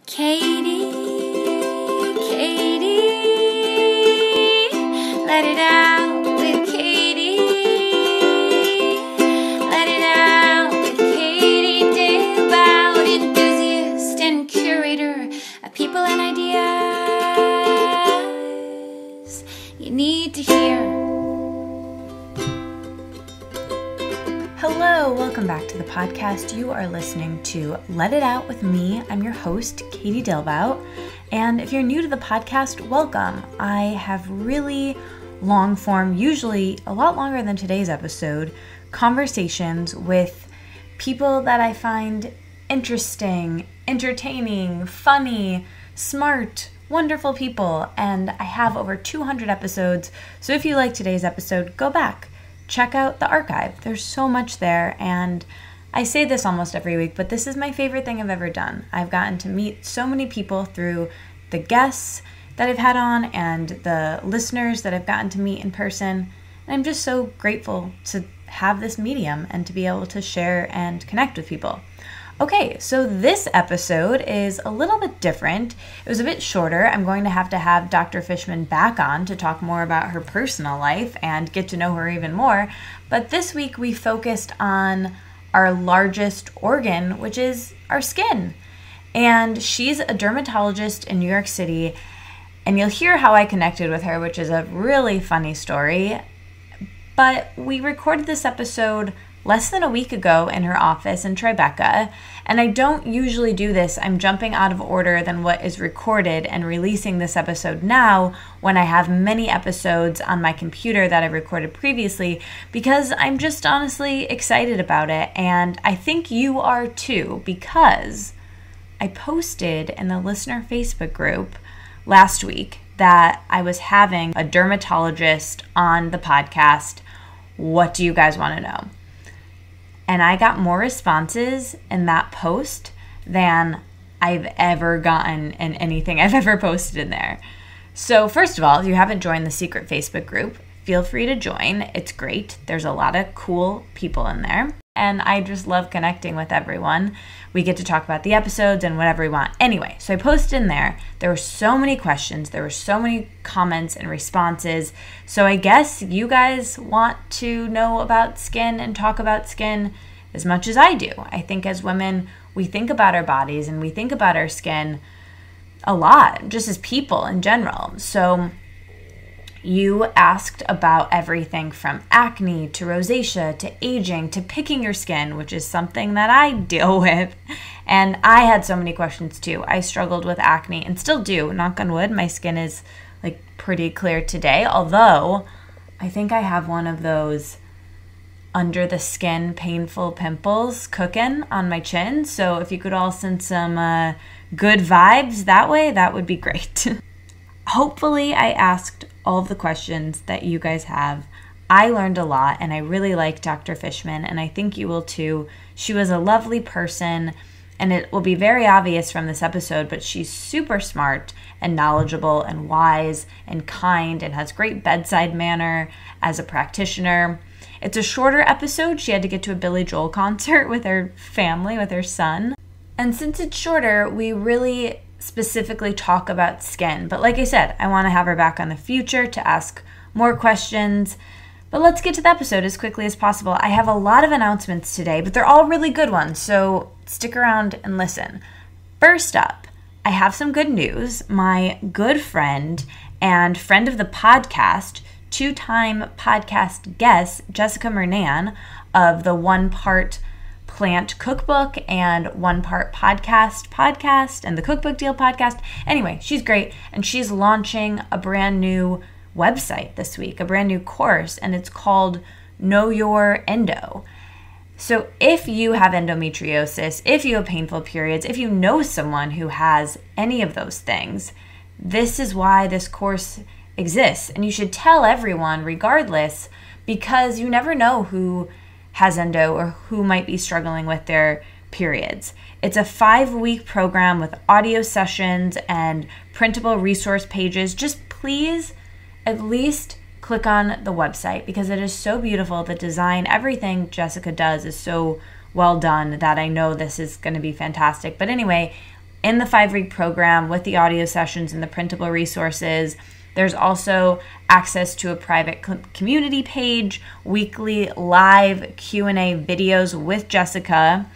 Katie, let it out with Katie. Let it out with Katie Dalebout, enthusiast and curator of people and ideas you need to hear. Hello, welcome back to the podcast. You are listening to Let It Out with me. I'm your host, Katie Dalebout. And if you're new to the podcast, welcome. I have really long form, usually a lot longer than today's episode, conversations with people that I find interesting, entertaining, funny, smart, wonderful people. And I have over 200 episodes. So if you like today's episode, go back. Check out the archive. There's so much there, and I say this almost every week, but this is my favorite thing I've ever done. I've gotten to meet so many people through the guests that I've had on and the listeners that I've gotten to meet in person, and I'm just so grateful to have this medium and to be able to share and connect with people. Okay, so this episode is a little bit different. It was a bit shorter. I'm going to have Dr. Fishman back on to talk more about her personal life and get to know her even more. But this week we focused on our largest organ, which is our skin. And she's a dermatologist in New York City. And you'll hear how I connected with her, which is a really funny story. But we recorded this episode less than a week ago in her office in Tribeca, and I don't usually do this. I'm jumping out of order than what is recorded and releasing this episode now when I have many episodes on my computer that I recorded previously, because I'm just honestly excited about it, and I think you are too, because I posted in the listener Facebook group last week that I was having a dermatologist on the podcast. What do you guys want to know? And I got more responses in that post than I've ever gotten in anything I've ever posted in there. So first of all, if you haven't joined the secret Facebook group, feel free to join. It's great. There's a lot of cool people in there. And I just love connecting with everyone. We get to talk about the episodes and whatever we want. Anyway, so I posted in there. There were so many questions. There were so many comments and responses. So I guess you guys want to know about skin and talk about skin as much as I do. I think as women, we think about our bodies and we think about our skin a lot, just as people in general. So you asked about everything from acne to rosacea to aging to picking your skin, which is something that I deal with. And I had so many questions too. I struggled with acne and still do. Knock on wood, my skin is like pretty clear today, although I think I have one of those under the skin painful pimples cooking on my chin. So if you could all send some good vibes that way, that would be great. Hopefully I asked all of the questions that you guys have. I learned a lot, and I really like Dr. Fishman, and I think you will too. She was a lovely person, and it will be very obvious from this episode, but she's super smart and knowledgeable and wise and kind and has great bedside manner as a practitioner. It's a shorter episode. She had to get to a Billy Joel concert with her family, with her son. And since it's shorter, we really specifically talk about skin. But like I said, I want to have her back on the future to ask more questions. But let's get to the episode as quickly as possible. I have a lot of announcements today, but they're all really good ones, so stick around and listen. First up, I have some good news. My good friend and friend of the podcast, two-time podcast guest, Jessica Mernan of the One Part Plant Cookbook and One Part podcast and the Cookbook Deal podcast. Anyway, she's great, and she's launching a brand new website this week, a brand new course, and it's called Know Your Endo. So if you have endometriosis, if you have painful periods, if you know someone who has any of those things, this is why this course exists. And you should tell everyone regardless, because you never know who has endo or who might be struggling with their periods. It's a 5-week program with audio sessions and printable resource pages. Just please at least click on the website, because it is so beautiful. The design, everything Jessica does is so well done that I know this is going to be fantastic. But anyway, in the 5-week program with the audio sessions and the printable resources. There's also access to a private community page, weekly live Q&A videos with Jessica.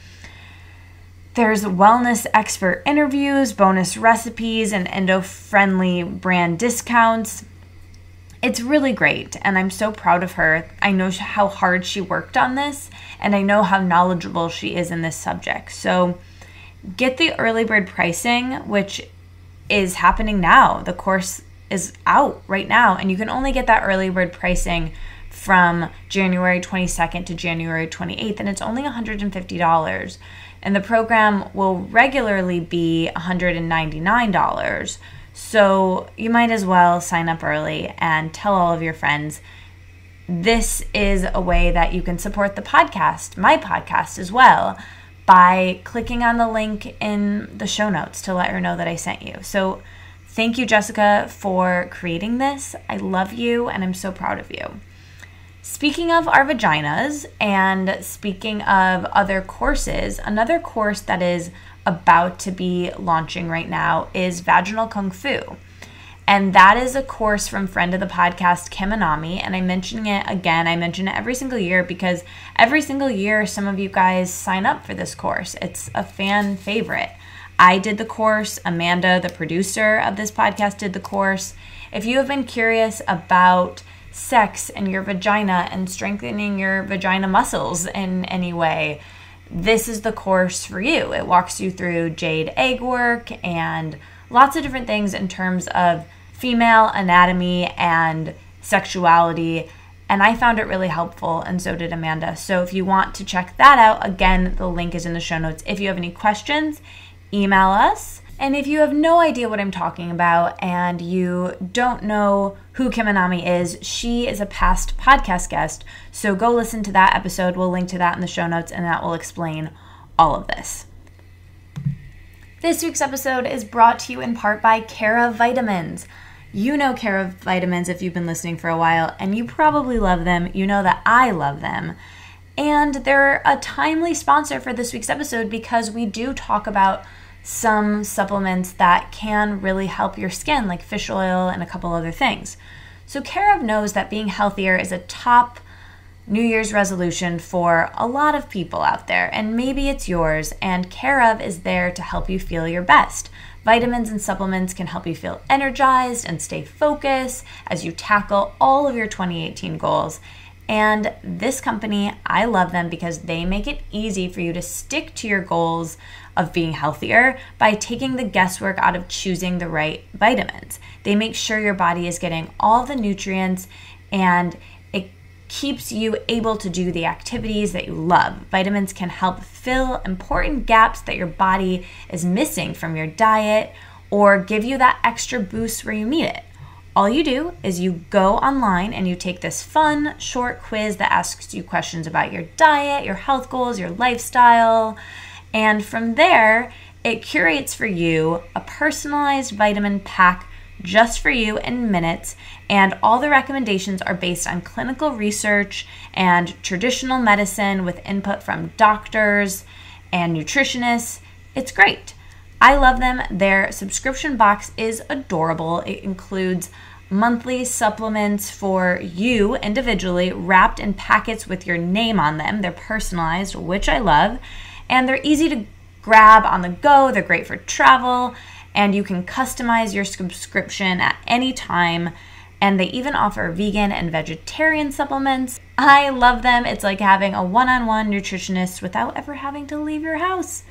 There's wellness expert interviews, bonus recipes, and endo-friendly brand discounts. It's really great, and I'm so proud of her. I know how hard she worked on this, and I know how knowledgeable she is in this subject. So get the early bird pricing, which is happening now. The course is out right now, and you can only get that early bird pricing from January 22nd to January 28th, and it's only $150. And the program will regularly be $199. So you might as well sign up early and tell all of your friends. This is a way that you can support the podcast, my podcast as well, by clicking on the link in the show notes to let her know that I sent you. So thank you, Jessica, for creating this. I love you, and I'm so proud of you. Speaking of our vaginas and speaking of other courses, another course that is about to be launching right now is Vaginal Kung-Fu. And that is a course from friend of the podcast, Kim Anami. And I'm mentioning it again. I mention it every single year because every single year some of you guys sign up for this course. It's a fan favorite. I did the course. Amanda, the producer of this podcast, did the course. If you have been curious about sex and your vagina and strengthening your vagina muscles in any way, this is the course for you. It walks you through jade egg work and lots of different things in terms of female anatomy and sexuality. And I found it really helpful, and so did Amanda. So if you want to check that out, again, the link is in the show notes. If you have any questions, email us. And if you have no idea what I'm talking about and you don't know who Kim Anami is, she is a past podcast guest. So go listen to that episode. We'll link to that in the show notes, and that will explain all of this. This week's episode is brought to you in part by Cara Vitamins. You know Cara Vitamins if you've been listening for a while, and you probably love them. You know that I love them. And they're a timely sponsor for this week's episode because we do talk about some supplements that can really help your skin, like fish oil and a couple other things. So Cara knows that being healthier is a top New Year's resolution for a lot of people out there, and maybe it's yours, and Cara is there to help you feel your best. Vitamins and supplements can help you feel energized and stay focused as you tackle all of your 2018 goals. And this company, I love them because they make it easy for you to stick to your goals of being healthier by taking the guesswork out of choosing the right vitamins. They make sure your body is getting all the nutrients, and it keeps you able to do the activities that you love. Vitamins can help fill important gaps that your body is missing from your diet or give you that extra boost where you need it. All you do is you go online and you take this fun, short quiz that asks you questions about your diet, your health goals, your lifestyle, and from there, it curates for you a personalized vitamin pack just for you in minutes, and all the recommendations are based on clinical research and traditional medicine with input from doctors and nutritionists. It's great. I love them. Their subscription box is adorable. It includes monthly supplements for you individually, wrapped in packets with your name on them. They're personalized, which I love, and they're easy to grab on the go. They're great for travel, and you can customize your subscription at any time. And they even offer vegan and vegetarian supplements. I love them. It's like having a one-on-one nutritionist without ever having to leave your house.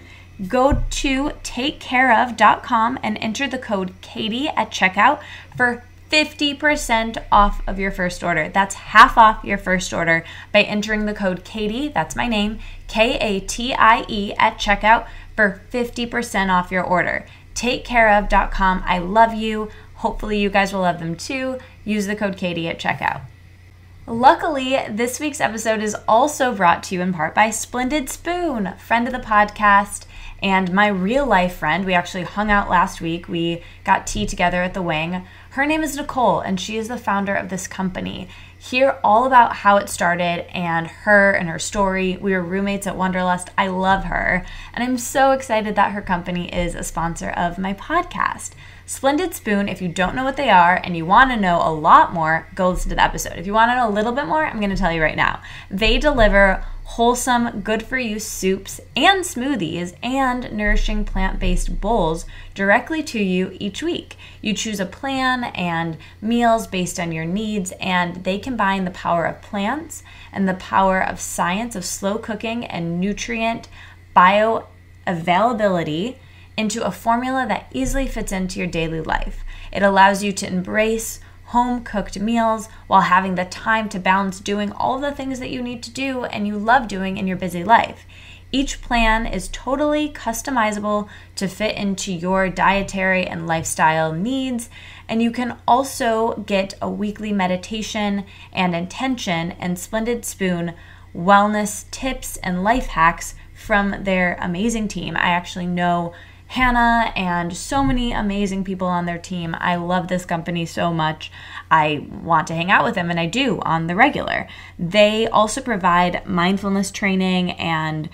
Go to takecareof.com and enter the code Katie at checkout for 50% off of your first order. That's half off your first order by entering the code Katie, that's my name, Katie at checkout for 50% off your order. Takecareof.com. I love you. Hopefully you guys will love them too. Use the code Katie at checkout. Luckily, this week's episode is also brought to you in part by Splendid Spoon, friend of the podcast, And my real life friend, we actually hung out last week. We got tea together at the Wing. Her name is Nicole, and she is the founder of this company. Hear all about how it started and her story. We were roommates at Wanderlust. I love her, and I'm so excited that her company is a sponsor of my podcast. Splendid Spoon, if you don't know what they are and you want to know a lot more, go listen to the episode. If you want to know a little bit more, I'm going to tell you right now. They deliver wholesome, good-for-you soups and smoothies and nourishing plant-based bowls directly to you each week. You choose a plan and meals based on your needs, and they combine the power of plants and the power of science of slow cooking and nutrient bioavailability into a formula that easily fits into your daily life. It allows you to embrace home-cooked meals while having the time to balance doing all the things that you need to do and you love doing in your busy life. Each plan is totally customizable to fit into your dietary and lifestyle needs, and you can also get a weekly meditation and intention and Splendid Spoon wellness tips and life hacks from their amazing team. I actually know Hannah and so many amazing people on their team. I love this company so much. I want to hang out with them, and I do on the regular. They also provide mindfulness training and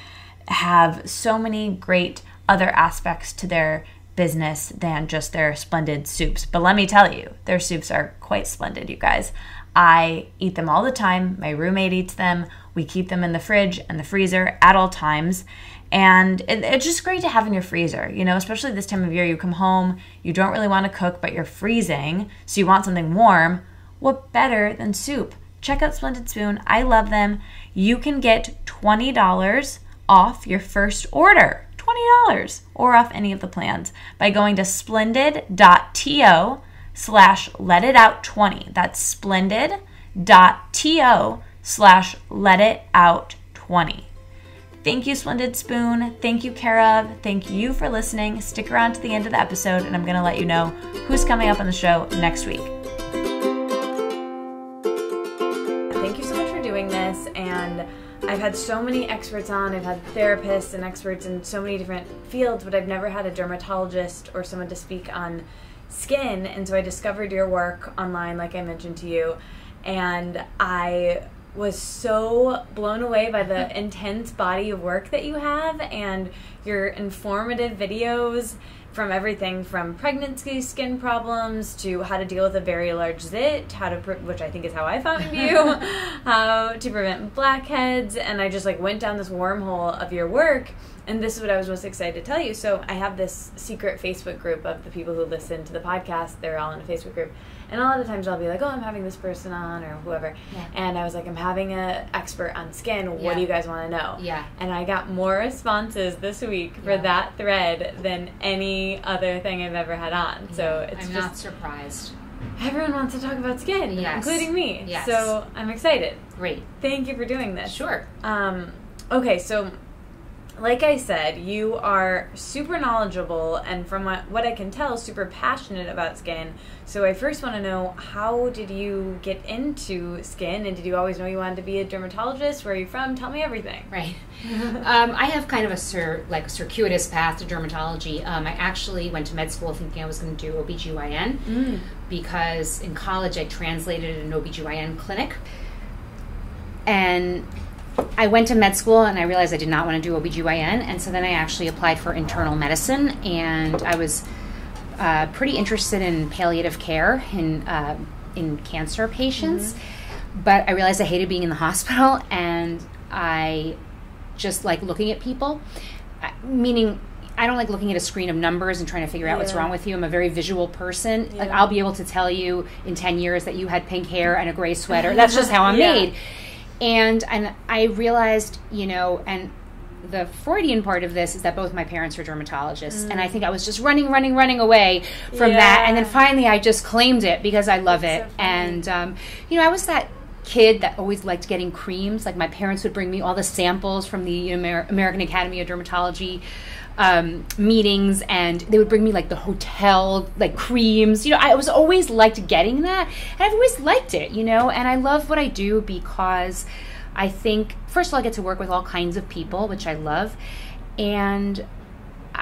have so many great other aspects to their business than just their splendid soups. But let me tell you, their soups are quite splendid, you guys. I eat them all the time. My roommate eats them. We keep them in the fridge and the freezer at all times. And it's just great to have in your freezer, you know, especially this time of year. You come home, you don't really want to cook, but you're freezing, so you want something warm. What better than soup? Check out Splendid Spoon. I love them. You can get $20 off your first order, $20, or off any of the plans by going to splendid.to/letitout20. That's splendid.to/letitout20. Thank you, Splendid Spoon. Thank you, Care of. Thank you for listening. Stick around to the end of the episode, and I'm going to let you know who's coming up on the show next week. Thank you so much for doing this, and I've had so many experts on. I've had therapists and experts in so many different fields, but I've never had a dermatologist or someone to speak on skin, and so I discovered your work online, like I mentioned to you, and I was so blown away by the intense body of work that you have and your informative videos from everything from pregnancy skin problems to how to deal with a very large zit, which I think is how I found you, how to prevent blackheads, and I just went down this wormhole of your work, and this is what I was most excited to tell you. So I have this secret Facebook group of the people who listen to the podcast. They're all in a Facebook group. And a lot of times I'll be like, oh, I'm having this person on or whoever. Yeah. And I was like, I'm having an expert on skin. What do you guys want to know? Yeah. And I got more responses this week for that thread than any other thing I've ever had on. Yeah. So it's I'm not surprised. Everyone wants to talk about skin, including me. Yes. So I'm excited. Great. Thank you for doing this. Sure. Okay, so like I said, you are super knowledgeable and from what I can tell, super passionate about skin. So I first want to know, how did you get into skin, and did you always know you wanted to be a dermatologist? Where are you from? Tell me everything. Right. I have kind of a circuitous path to dermatology. I actually went to med school thinking I was going to do OBGYN because in college I translated an OBGYN clinic. And I went to med school and I realized I did not want to do OBGYN, and so then I actually applied for internal medicine, and I was pretty interested in palliative care in cancer patients, but I realized I hated being in the hospital, and I just like looking at people, meaning I don't like looking at a screen of numbers and trying to figure out what's wrong with you. I'm a very visual person. Like I'll be able to tell you in 10 years that you had pink hair and a gray sweater. That's just how I'm made. And I realized, and the Freudian part of this is that both my parents are dermatologists, and I think I was just running away from that, and then finally I just claimed it because I love it. So and, I was that kid that always liked getting creams. Like my parents would bring me all the samples from the American Academy of Dermatology meetings, and they would bring me like the hotel creams. I was always liked getting that, and I've always liked it, and I love what I do because I think, first of all, I get to work with all kinds of people, which I love, and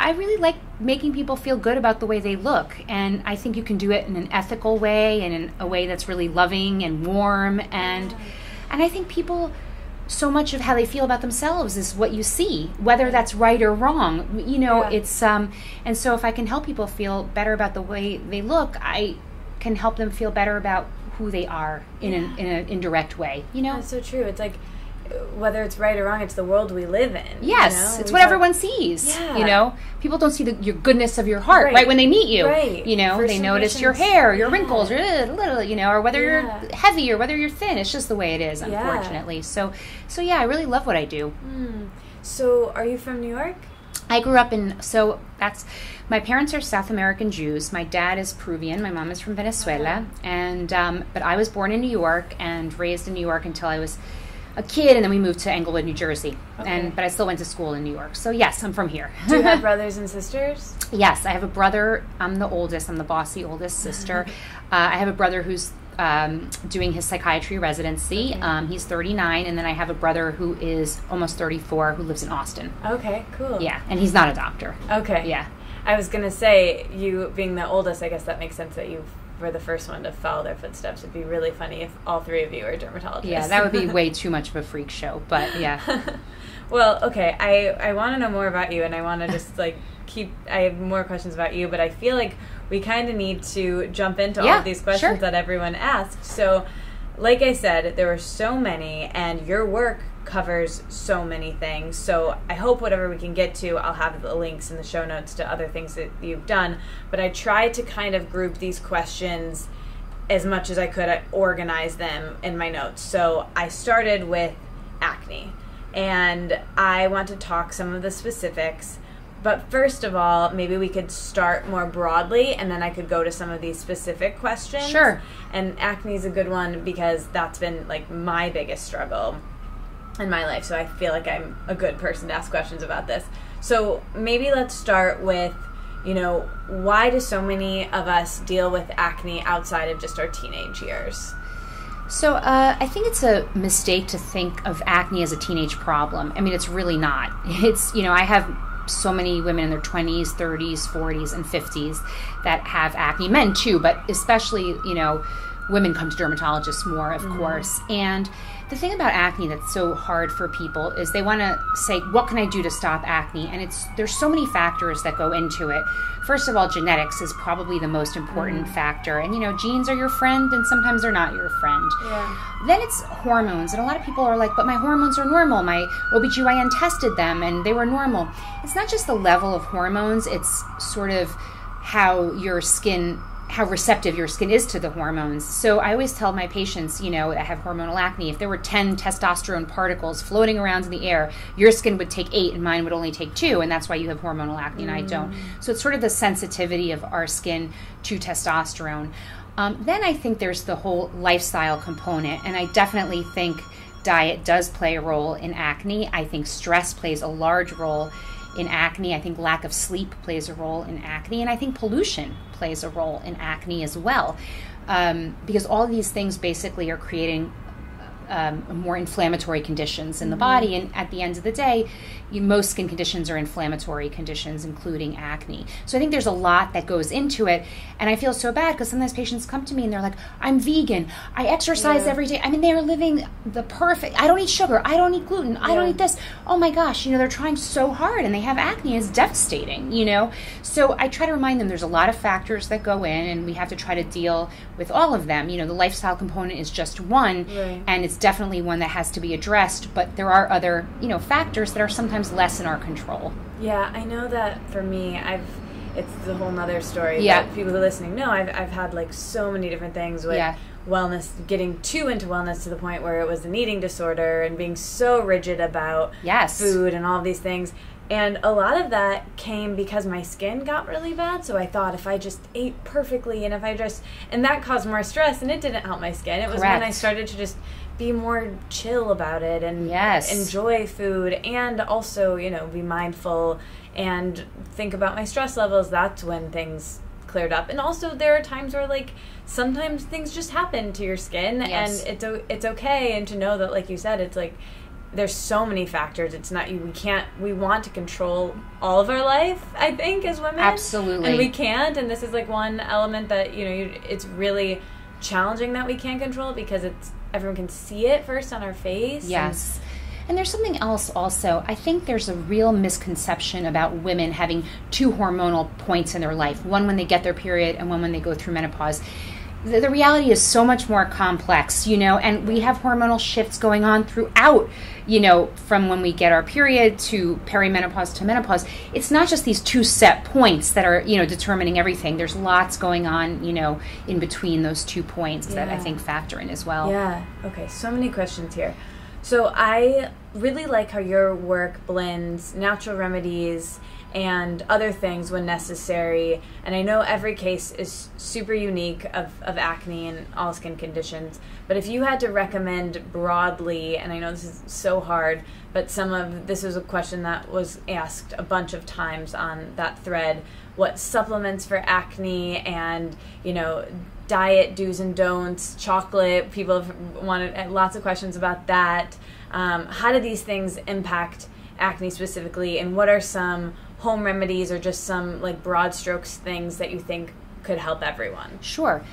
I really like making people feel good about the way they look. And I think you can do it in an ethical way and in a way that's really loving and warm. And I think people, so much of how they feel about themselves is what you see, whether that's right or wrong. You know, it's, and so if I can help people feel better about the way they look, I can help them feel better about who they are in an indirect way, you know? That's so true. It's like, whether it's right or wrong, it's the world we live in. Yes, you know? It's what everyone sees. You know, people don't see your goodness of your heart right when they meet you. You know, they notice your hair, your wrinkles, or little, you know, or whether you're heavy or whether you're thin. It's just the way it is, unfortunately. So yeah, I really love what I do. So, are you from New York? I grew up my parents are South American Jews. My dad is Peruvian. My mom is from Venezuela. And but I was born in New York and raised in New York until I was a kid, and then we moved to Englewood, New Jersey. But I still went to school in New York. So yes, I'm from here. Do you have brothers and sisters? Yes, I have a brother. I'm the oldest. I'm the bossy oldest sister. I have a brother who's doing his psychiatry residency. He's 39, and then I have a brother who is almost 34 who lives in Austin. Okay, cool. Yeah, and he's not a doctor. Okay. Yeah. I was going to say, you being the oldest, I guess that makes sense that you were the first one to follow their footsteps. It'd be really funny if all three of you were dermatologists. Yeah, that would be way too much of a freak show, but yeah. Well, okay, I want to know more about you, and I want to just, like, I have more questions about you, but I feel like we kind of need to jump into all of these questions that everyone asked. So, like I said, there were so many, and your work covers so many things. So I hope whatever we can get to, I'll have the links in the show notes to other things that you've done. But I tried to kind of group these questions as much as I could, organize them in my notes. So I started with acne, and I want to talk some of the specifics. But first of all, maybe we could start more broadly, and then I could go to some of these specific questions. Sure. And acne is a good one because that's been, like, my biggest struggle in my life. So I feel like I'm a good person to ask questions about this. So maybe let's start with, you know, why do so many of us deal with acne outside of just our teenage years? So I think it's a mistake to think of acne as a teenage problem. I mean, it's really not. It's, you know, I have so many women in their 20s, 30s, 40s, and 50s that have acne. Men too, but especially, you know, women come to dermatologists more, of course. And the thing about acne that's so hard for people is they want to say, what can I do to stop acne? And there's so many factors that go into it. First of all, genetics is probably the most important factor. And, you know, genes are your friend, and sometimes they're not your friend. Then it's hormones. And a lot of people are like, but my hormones are normal. My OBGYN tested them, and they were normal. It's not just the level of hormones. It's sort of how receptive your skin is to the hormones. So I always tell my patients, you know, that have hormonal acne, if there were 10 testosterone particles floating around in the air, your skin would take 8 and mine would only take 2, and that's why you have hormonal acne and I don't. So it's sort of the sensitivity of our skin to testosterone. Then I think there's the whole lifestyle component, and I definitely think diet does play a role in acne. I think stress plays a large role in acne. I think lack of sleep plays a role in acne, and I think pollution plays a role in acne as well, because all of these things basically are creating more inflammatory conditions in the body, and at the end of the day, most skin conditions are inflammatory conditions, including acne. So I think there's a lot that goes into it, and I feel so bad because sometimes patients come to me and they're like, I'm vegan, I exercise every day. I mean, they're living the perfect, I don't eat sugar, I don't eat gluten, I don't eat this. Oh my gosh, you know, they're trying so hard and they have acne, and it's devastating, you know? So I try to remind them there's a lot of factors that go in, and we have to try to deal with all of them. You know, the lifestyle component is just one, and it's definitely one that has to be addressed, but there are other, you know, factors that are sometimes less in our control. Yeah, I know that for me, it's the whole nother story. Yeah. But people who are listening know I've had, like, so many different things with wellness, getting too into wellness to the point where it was an eating disorder and being so rigid about food and all of these things. And a lot of that came because my skin got really bad, so I thought if I just ate perfectly and and that caused more stress, and it didn't help my skin. It was when I started to just be more chill about it and enjoy food, and also, you know, be mindful and think about my stress levels. That's when things cleared up. And also there are times where, like, sometimes things just happen to your skin, and it's okay, and to know that, like you said, it's like there's so many factors. It's not we want to control all of our life, I think, as women. Absolutely. And we can't, and this is like one element that, it's really challenging that we can't control because everyone can see it first on our face. Yes. And there's something else also. I think there's a real misconception about women having two hormonal points in their life, one when they get their period and one when they go through menopause. The reality is so much more complex, and we have hormonal shifts going on throughout, from when we get our period to perimenopause to menopause. It's not just these two set points that are, determining everything. There's lots going on, in between those 2 points that I think factor in as well. Yeah. Okay. So many questions here. So I really like how your work blends natural remedies and other things when necessary. And I know every case is super unique of acne and all skin conditions. But if you had to recommend broadly, and I know this is so hard, but this was a question that was asked a bunch of times on that thread, what supplements for acne and, diet do's and don'ts, chocolate, people have wanted lots of questions about that. How do these things impact acne specifically, and what are some home remedies or just some like broad strokes things that you think could help everyone? Sure.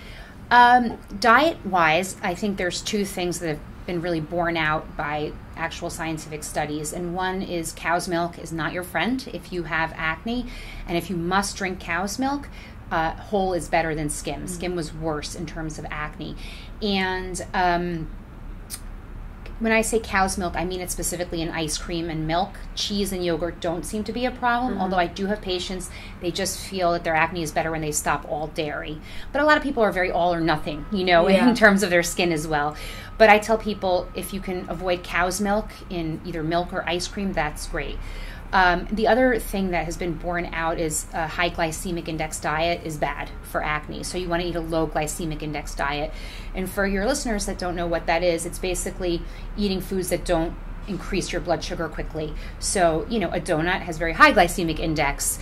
Diet-wise, I think there's two things that have been really borne out by actual scientific studies, and one is cow's milk is not your friend if you have acne, and if you must drink cow's milk, whole is better than skim. Skim was worse in terms of acne. And when I say cow's milk, I mean it specifically in ice cream and milk. Cheese and yogurt don't seem to be a problem, although I do have patients, they just feel that their acne is better when they stop all dairy. But a lot of people are very all or nothing, in terms of their skin as well. But I tell people if you can avoid cow's milk in either milk or ice cream, that's great. The other thing that has been borne out is a high glycemic index diet is bad for acne. So you want to eat a low glycemic index diet. And for your listeners that don't know what that is, it's basically eating foods that don't increase your blood sugar quickly. So, a donut has very high glycemic index.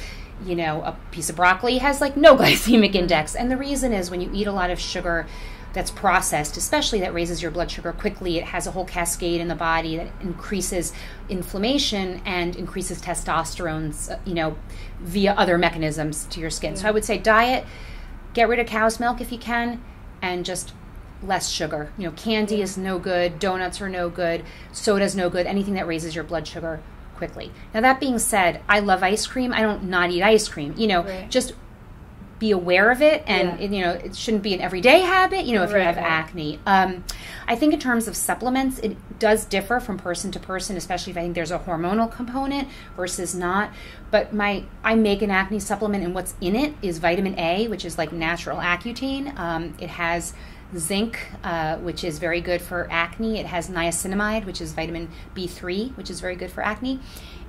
A piece of broccoli has like no glycemic index. And the reason is when you eat a lot of sugar that's processed, especially that raises your blood sugar quickly, it has a whole cascade in the body that increases inflammation and increases testosterone, via other mechanisms to your skin. So I would say diet, get rid of cow's milk if you can, and just less sugar. Candy is no good, donuts are no good, soda's no good, anything that raises your blood sugar quickly. Now that being said, I love ice cream. I don't not eat ice cream. Just be aware of it, and it shouldn't be an everyday habit, if you have acne. I think in terms of supplements, it does differ from person to person, especially if I think there's a hormonal component versus not. But I make an acne supplement, and what's in it is vitamin A, which is like natural Accutane. It has zinc, which is very good for acne. It has niacinamide, which is vitamin B3, which is very good for acne.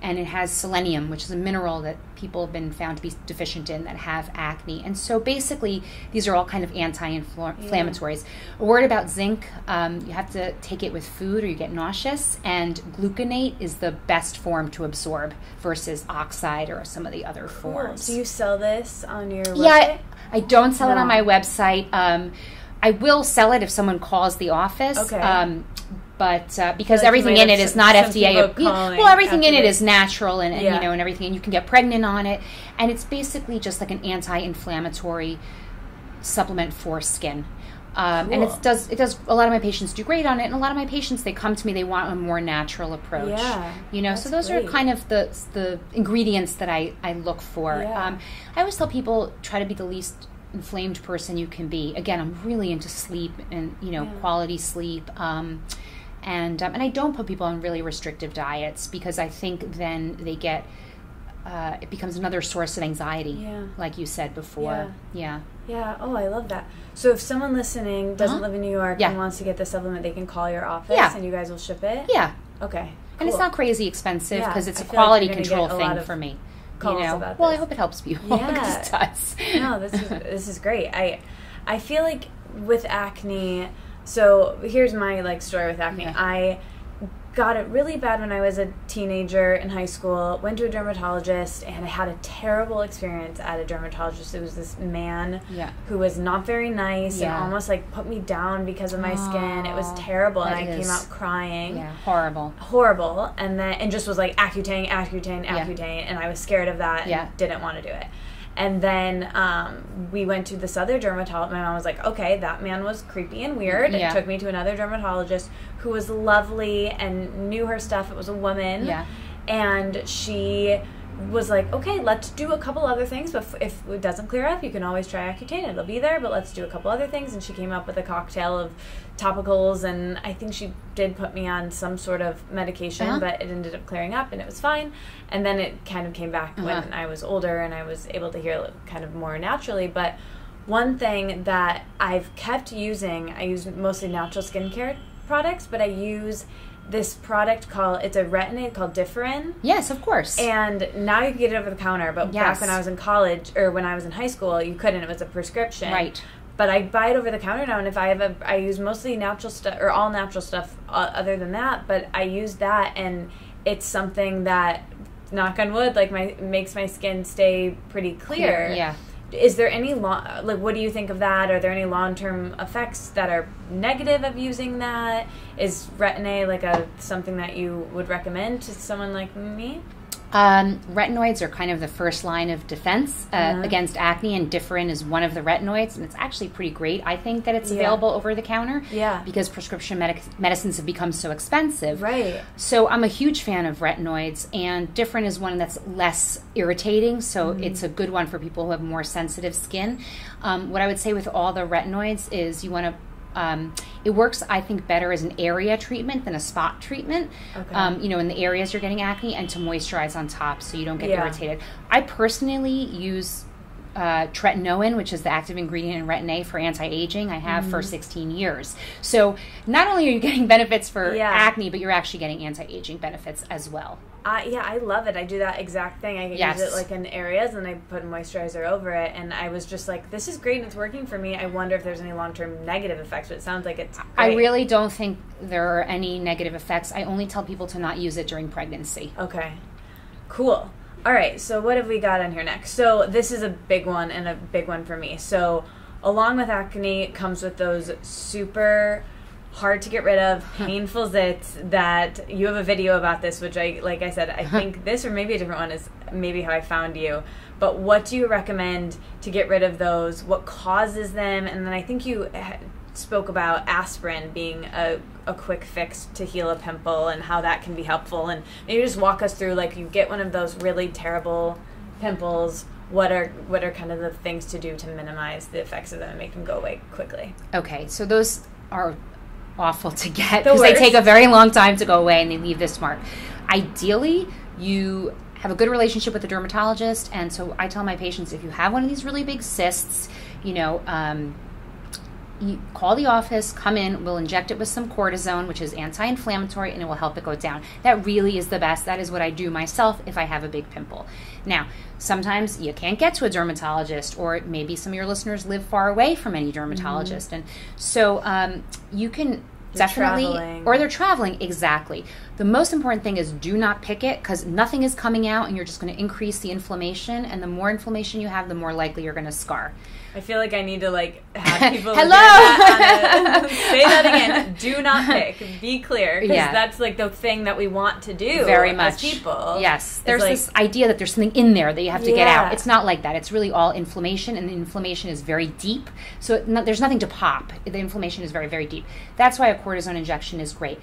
And it has selenium, which is a mineral that people have been found to be deficient in that have acne. And so basically, these are all kind of anti-inflammatories. A word about zinc, you have to take it with food or you get nauseous, and gluconate is the best form to absorb versus oxide or some of the other forms. Do you sell this on your website? Yeah, I don't sell it on my website. I will sell it if someone calls the office. Okay. But because everything in it is not FDA. Well, everything in it is natural and and everything, and you can get pregnant on it. And it's basically just like an anti-inflammatory supplement for skin. Cool. And it does. A lot of my patients do great on it, and a lot of my patients, they come to me, they want a more natural approach. Yeah, so those are kind of the ingredients that I look for. Yeah. I always tell people, try to be the least inflamed person you can be. Again, I'm really into sleep and quality sleep. And I don't put people on really restrictive diets because I think then they get it becomes another source of anxiety, like you said before. Yeah. Oh, I love that. So if someone listening doesn't live in New York and wants to get the supplement, they can call your office and you guys will ship it? Yeah. Okay. Cool. And it's not crazy expensive because it's a quality control thing for me. About well, this. I hope it helps people. Yeah. It does. No, this is great. I feel like with acne. So here's my story with acne. I got it really bad when I was a teenager in high school, went to a dermatologist, and I had a terrible experience at a dermatologist. It was this man who was not very nice and almost like put me down because of my skin. It was terrible, and I came out crying. Yeah, horrible. Horrible. And just was like Accutane, and I was scared of that and didn't want to do it. And then we went to this other dermatologist. My mom was like, okay, that man was creepy and weird. It took me to another dermatologist who was lovely and knew her stuff. It was a woman. Yeah. And she was like, okay, let's do a couple other things. But if it doesn't clear up, you can always try Accutane. It'll be there, but let's do a couple other things. And she came up with a cocktail of topicals. And I think she did put me on some sort of medication, but it ended up clearing up and it was fine. And then it kind of came back when I was older and I was able to hear kind of more naturally. But one thing that I've kept using, I use mostly natural skincare products, but I use this product it's a retinoid called Differin. Yes, of course. And now you can get it over the counter, but back when I was in college, or when I was in high school, you couldn't. It was a prescription. Right. But I buy it over the counter now, and if I use mostly natural stuff, or all natural stuff other than that, but I use that, and it's something that, knock on wood, like makes my skin stay pretty clear. Yeah. Is there any what do you think of that? Are there any long-term effects that are negative of using that? Is Retin-A something that you would recommend to someone like me? Retinoids are kind of the first line of defense against acne, and Differin is one of the retinoids, and it's actually pretty great. I think that it's available over the counter because prescription medicines have become so expensive. Right. So I'm a huge fan of retinoids, and Differin is one that's less irritating, so it's a good one for people who have more sensitive skin. What I would say with all the retinoids is you want to it works, I think, better as an area treatment than a spot treatment, in the areas you're getting acne, and to moisturize on top so you don't get irritated. I personally use tretinoin, which is the active ingredient in Retin-A, for anti-aging. I have for 16 years. So not only are you getting benefits for acne, but you're actually getting anti-aging benefits as well. I love it. I do that exact thing. I use it in areas, and I put moisturizer over it, and I was just like, this is great and it's working for me. I wonder if there's any long-term negative effects, but it sounds like it's great. I really don't think there are any negative effects. I only tell people to not use it during pregnancy. Okay. Cool. All right, so what have we got on here next? So this is a big one, and a big one for me. So along with acne comes with those super hard to get rid of, painful zits that you have a video about this, which like I said, I think this, or maybe a different one, is maybe how I found you. But what do you recommend to get rid of those? What causes them? And then I think you spoke about aspirin being a quick fix to heal a pimple and how that can be helpful. And maybe just walk us through, you get one of those really terrible pimples, what are kind of the things to do to minimize the effects of them and make them go away quickly? Okay, so those are awful to get because they take a very long time to go away and they leave this mark. Ideally, you have a good relationship with the dermatologist, and so I tell my patients, if you have one of these really big cysts, you call the office, come in, we'll inject it with some cortisone, which is anti-inflammatory, and it will help it go down. That really is the best. That is what I do myself if I have a big pimple. Now, sometimes you can't get to a dermatologist, or maybe some of your listeners live far away from any dermatologist. And so you can or they're traveling, exactly. The most important thing is do not pick it, because nothing is coming out and you're just going to increase the inflammation, and the more inflammation you have, the more likely you're going to scar. I feel like I need to have people hello that say that again. Do not pick. Be clear, because that's the thing that we want to do very much as people. Yes, there's this idea that there's something in there that you have to get out. It's not like that. It's really all inflammation, and the inflammation is very deep. So there's nothing to pop. The inflammation is very, very deep. That's why a cortisone injection is great.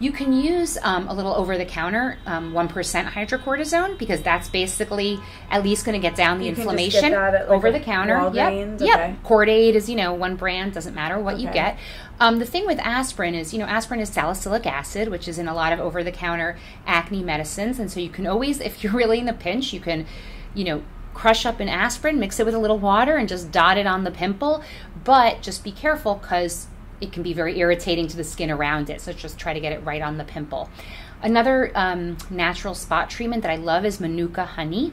You can use a little over-the-counter 1% hydrocortisone, because that's basically at least going to get down the inflammation over-the-counter. Walgreens? Yep. Okay. Cordaid is, one brand. Doesn't matter what you get. The thing with aspirin is, aspirin is salicylic acid, which is in a lot of over-the-counter acne medicines. And so you can always, if you're really in a pinch, you can, crush up an aspirin, mix it with a little water, and just dot it on the pimple. But just be careful, because it can be very irritating to the skin around it. So just try to get it right on the pimple. Another natural spot treatment that I love is Manuka Honey.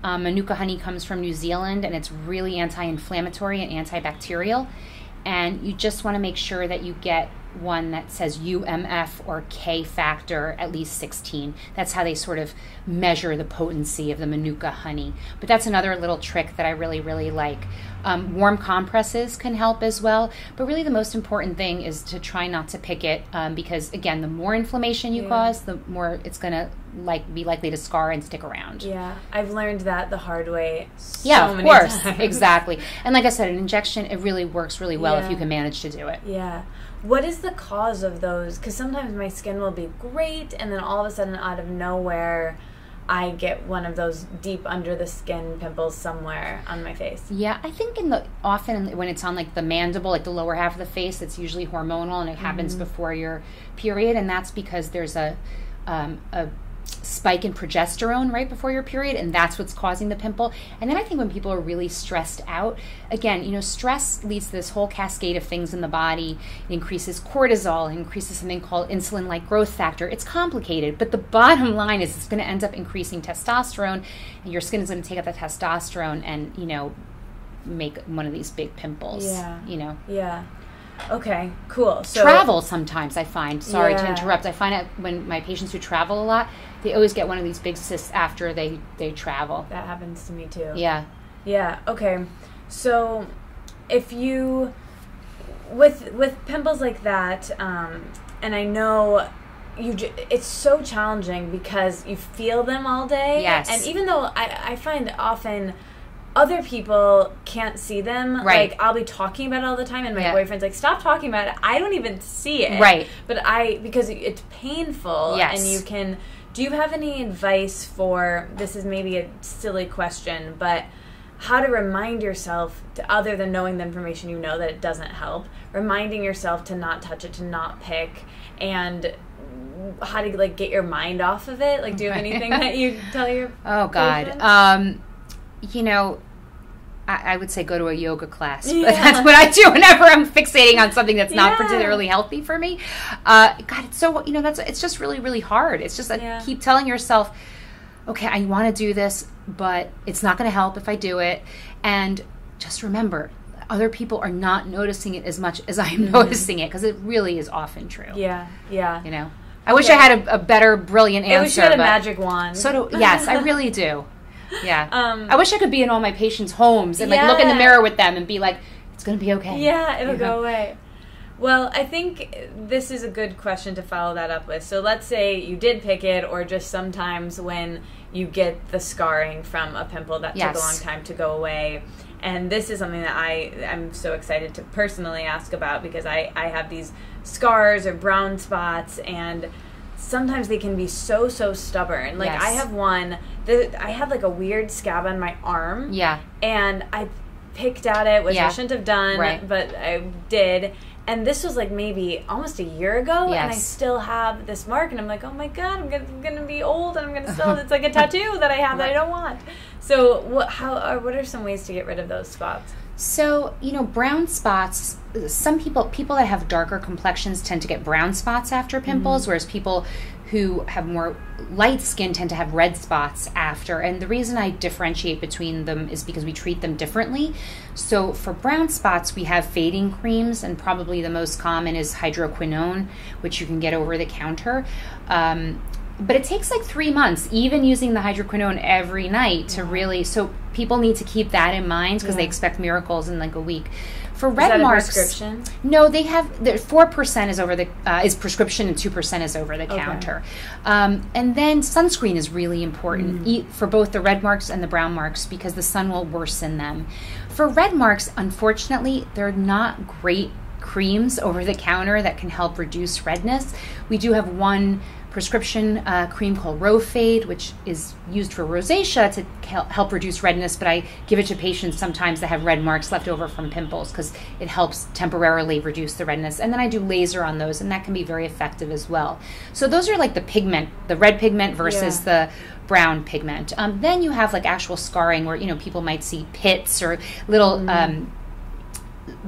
Manuka Honey comes from New Zealand, and it's really anti-inflammatory and antibacterial. And you just want to make sure that you get one that says UMF or K factor at least 16. That's how they sort of measure the potency of the Manuka honey. But that's another little trick that I really, really like. Warm compresses can help as well. But really the most important thing is to try not to pick it because, again, the more inflammation you cause, the more it's going to be likely to scar and stick around. Yeah, I've learned that the hard way of course. Exactly. And like I said, an injection, it really works really well if you can manage to do it. Yeah. What is the cause of those? Because sometimes my skin will be great, and then all of a sudden, out of nowhere, I get one of those deep under the skin pimples somewhere on my face. Yeah, I think often when it's on like the mandible, like the lower half of the face, it's usually hormonal, and it happens before your period, and that's because there's a spike in progesterone right before your period, and that's what's causing the pimple. And then I think when people are really stressed out, again, stress leads to this whole cascade of things in the body. It increases cortisol, it increases something called insulin-like growth factor. It's complicated, but the bottom line is it's going to end up increasing testosterone, and your skin is going to take up the testosterone and, make one of these big pimples. Yeah. Okay, cool. So travel sometimes I find, sorry to interrupt, I find out when my patients who travel a lot, they always get one of these big cysts after they travel. That happens to me too. Yeah. Yeah, okay. So if you, with pimples like that, and I know it's so challenging because you feel them all day. Yes. And even though I find often other people can't see them. Right. Like, I'll be talking about it all the time, and my boyfriend's like, stop talking about it. I don't even see it. Right. But because it's painful. Yes. And you can... Do you have any advice for... This is maybe a silly question, but how to remind yourself, other than knowing the information you know that it doesn't help, reminding yourself to not touch it, to not pick, and... how to, like, get your mind off of it? Like, do you have anything that you tell your Oh, God. patients? I would say go to a yoga class. But that's what I do whenever I'm fixating on something that's not particularly healthy for me. God, it's so, it's just really, really hard. It's just keep telling yourself, okay, I want to do this, but it's not going to help if I do it. And just remember, other people are not noticing it as much as I am noticing it, because it really is often true. Yeah. I wish I had a better, brilliant answer. I wish you had a magic wand. Yes, I really do. Yeah. I wish I could be in all my patients' homes and look in the mirror with them and be like, it's going to be okay. Yeah, it'll go away. Well, I think this is a good question to follow that up with. So let's say you did pick it, or just sometimes when you get the scarring from a pimple that took a long time to go away. And this is something that I'm so excited to personally ask about, because I have these scars or brown spots, and sometimes they can be so stubborn. Like, I have one that I had like a weird scab on my arm. Yeah. And I picked at it, which I shouldn't have done, but I did. And this was like maybe almost a year ago, and I still have this mark, and I'm like, oh my God, I'm gonna be old, and I'm gonna still, it's like a tattoo that I have that I don't want. So what are some ways to get rid of those spots? So, brown spots, some people that have darker complexions tend to get brown spots after pimples, whereas people who have more light skin tend to have red spots after. And the reason I differentiate between them is because we treat them differently. So for brown spots, we have fading creams, and probably the most common is hydroquinone, which you can get over the counter. But it takes like 3 months, even using the hydroquinone every night, to really, so people need to keep that in mind, because they expect miracles in like a week. For red marks, prescription? No, they have 4% is over the is prescription, and 2% is over the counter. And then sunscreen is really important for both the red marks and the brown marks, because the sun will worsen them. For red marks, unfortunately, they're not great creams over the counter that can help reduce redness. We do have one prescription cream called Rofade, which is used for rosacea to help reduce redness, but I give it to patients sometimes that have red marks left over from pimples, because it helps temporarily reduce the redness. And then I do laser on those, and that can be very effective as well. So those are like the pigment, the red pigment versus the brown pigment. Then you have like actual scarring, where people might see pits or little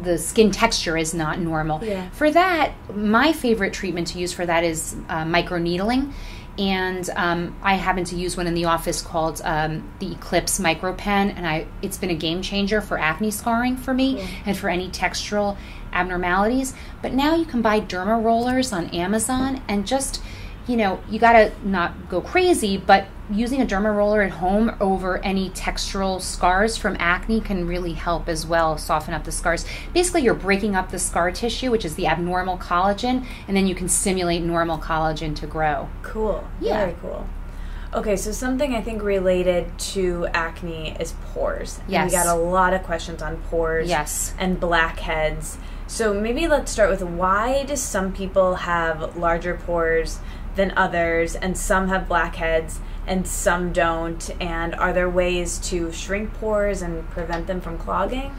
the skin texture is not normal. For that, my favorite treatment to use for that is microneedling. And I happen to use one in the office called the Eclipse Micro Pen, and it's been a game changer for acne scarring for me and for any textural abnormalities. But now you can buy derma rollers on Amazon, and just, you gotta not go crazy, but using a derma roller at home over any textural scars from acne can really help as well, soften up the scars. Basically, you're breaking up the scar tissue, which is the abnormal collagen, and then you can stimulate normal collagen to grow. Cool. Yeah. Very cool. Okay, so something I think related to acne is pores. Yes. And we got a lot of questions on pores. Yes. And blackheads. So maybe let's start with, why do some people have larger pores than others, and some have blackheads and some don't? And are there ways to shrink pores and prevent them from clogging?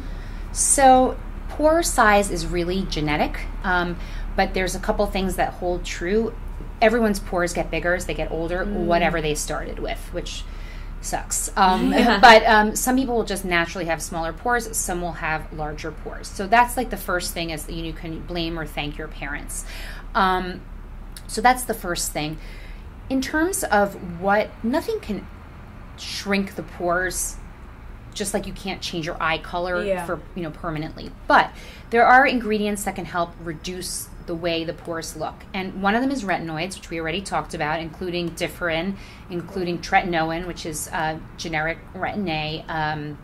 So pore size is really genetic, but there's a couple things that hold true. Everyone's pores get bigger as they get older, whatever they started with, which sucks. But some people will just naturally have smaller pores. Some will have larger pores. So that's like the first thing, is that you can blame or thank your parents. So that's the first thing. In terms of nothing can shrink the pores, just like you can't change your eye color for permanently. But there are ingredients that can help reduce the way the pores look. And one of them is retinoids, which we already talked about, including Differin, including tretinoin, which is generic Retin-A,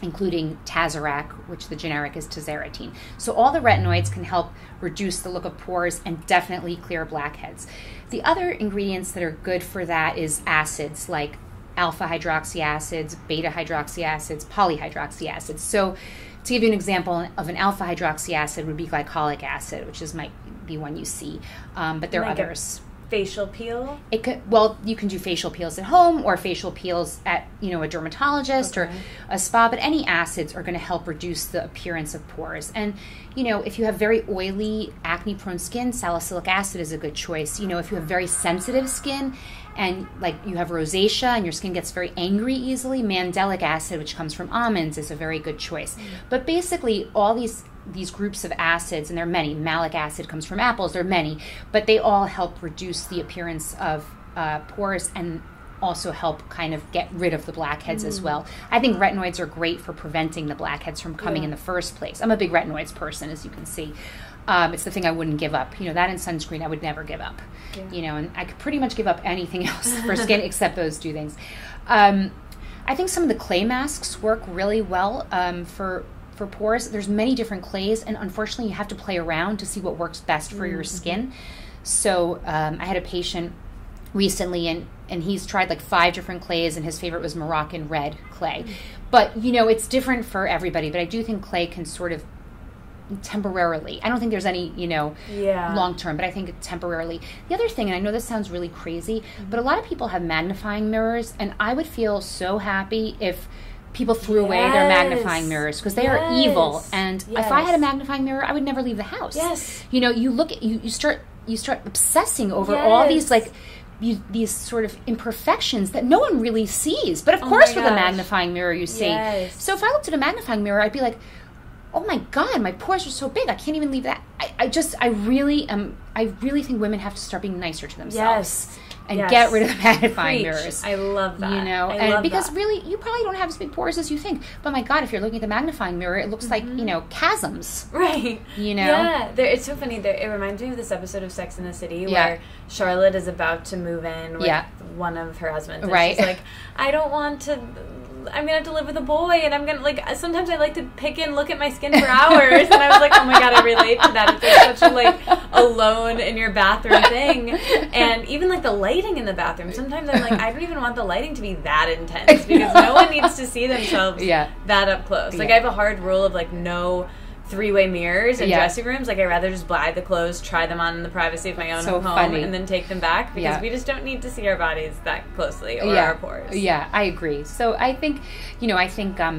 including Tazorac, which the generic is Tazarotene. So all the retinoids can help reduce the look of pores and definitely clear blackheads. The other ingredients that are good for that is acids, like alpha hydroxy acids, beta hydroxy acids, polyhydroxy acids. So to give you an example of an alpha hydroxy acid would be glycolic acid, which might be one you see, but there are others. Facial peel? You can do facial peels at home, or facial peels at a dermatologist or a spa, but any acids are going to help reduce the appearance of pores. And if you have very oily, acne-prone skin, salicylic acid is a good choice. If you have very sensitive skin and like you have rosacea and your skin gets very angry easily, mandelic acid, which comes from almonds, is a very good choice. But basically all these groups of acids, and there are many, malic acid comes from apples, there are many, but they all help reduce the appearance of pores and also help kind of get rid of the blackheads as well. I think retinoids are great for preventing the blackheads from coming in the first place. I'm a big retinoids person, as you can see. It's the thing I wouldn't give up. That and sunscreen I would never give up. And I could pretty much give up anything else for skin except those two things. I think some of the clay masks work really well for pores. There's many different clays, and unfortunately you have to play around to see what works best for your skin. So I had a patient recently, and he's tried like 5 different clays, and his favorite was Moroccan red clay. But it's different for everybody, but I do think clay can sort of temporarily, I don't think there's any long term, but I think temporarily. The other thing, and I know this sounds really crazy, but a lot of people have magnifying mirrors, and I would feel so happy if people threw away their magnifying mirrors, because they are evil. And if I had a magnifying mirror, I would never leave the house. You look at you start obsessing over all these these sort of imperfections that no one really sees. But of course with a magnifying mirror you see. So if I looked at a magnifying mirror, I'd be like, oh my God, my pores are so big, I can't even leave that. I really think women have to start being nicer to themselves. And get rid of the magnifying mirrors. I love that. And because really, you probably don't have as big pores as you think. But my God, if you're looking at the magnifying mirror, it looks like, chasms. Right. Yeah. It's so funny. It reminds me of this episode of Sex and the City where Charlotte is about to move in with one of her husbands. And she's like, I'm going to have to live with a boy, and I'm going to, sometimes I like to pick and look at my skin for hours. And I was like, oh my God, I relate to that. It's such a, alone in your bathroom thing. And even, the lighting in the bathroom, sometimes I'm like, I don't even want the lighting to be that intense, because no one needs to see themselves that up close. I have a hard rule of, no 3-way mirrors in dressing rooms. I'd rather just buy the clothes, try them on in the privacy of my own home, and then take them back, because we just don't need to see our bodies that closely, or our pores. Yeah, I agree. So I think,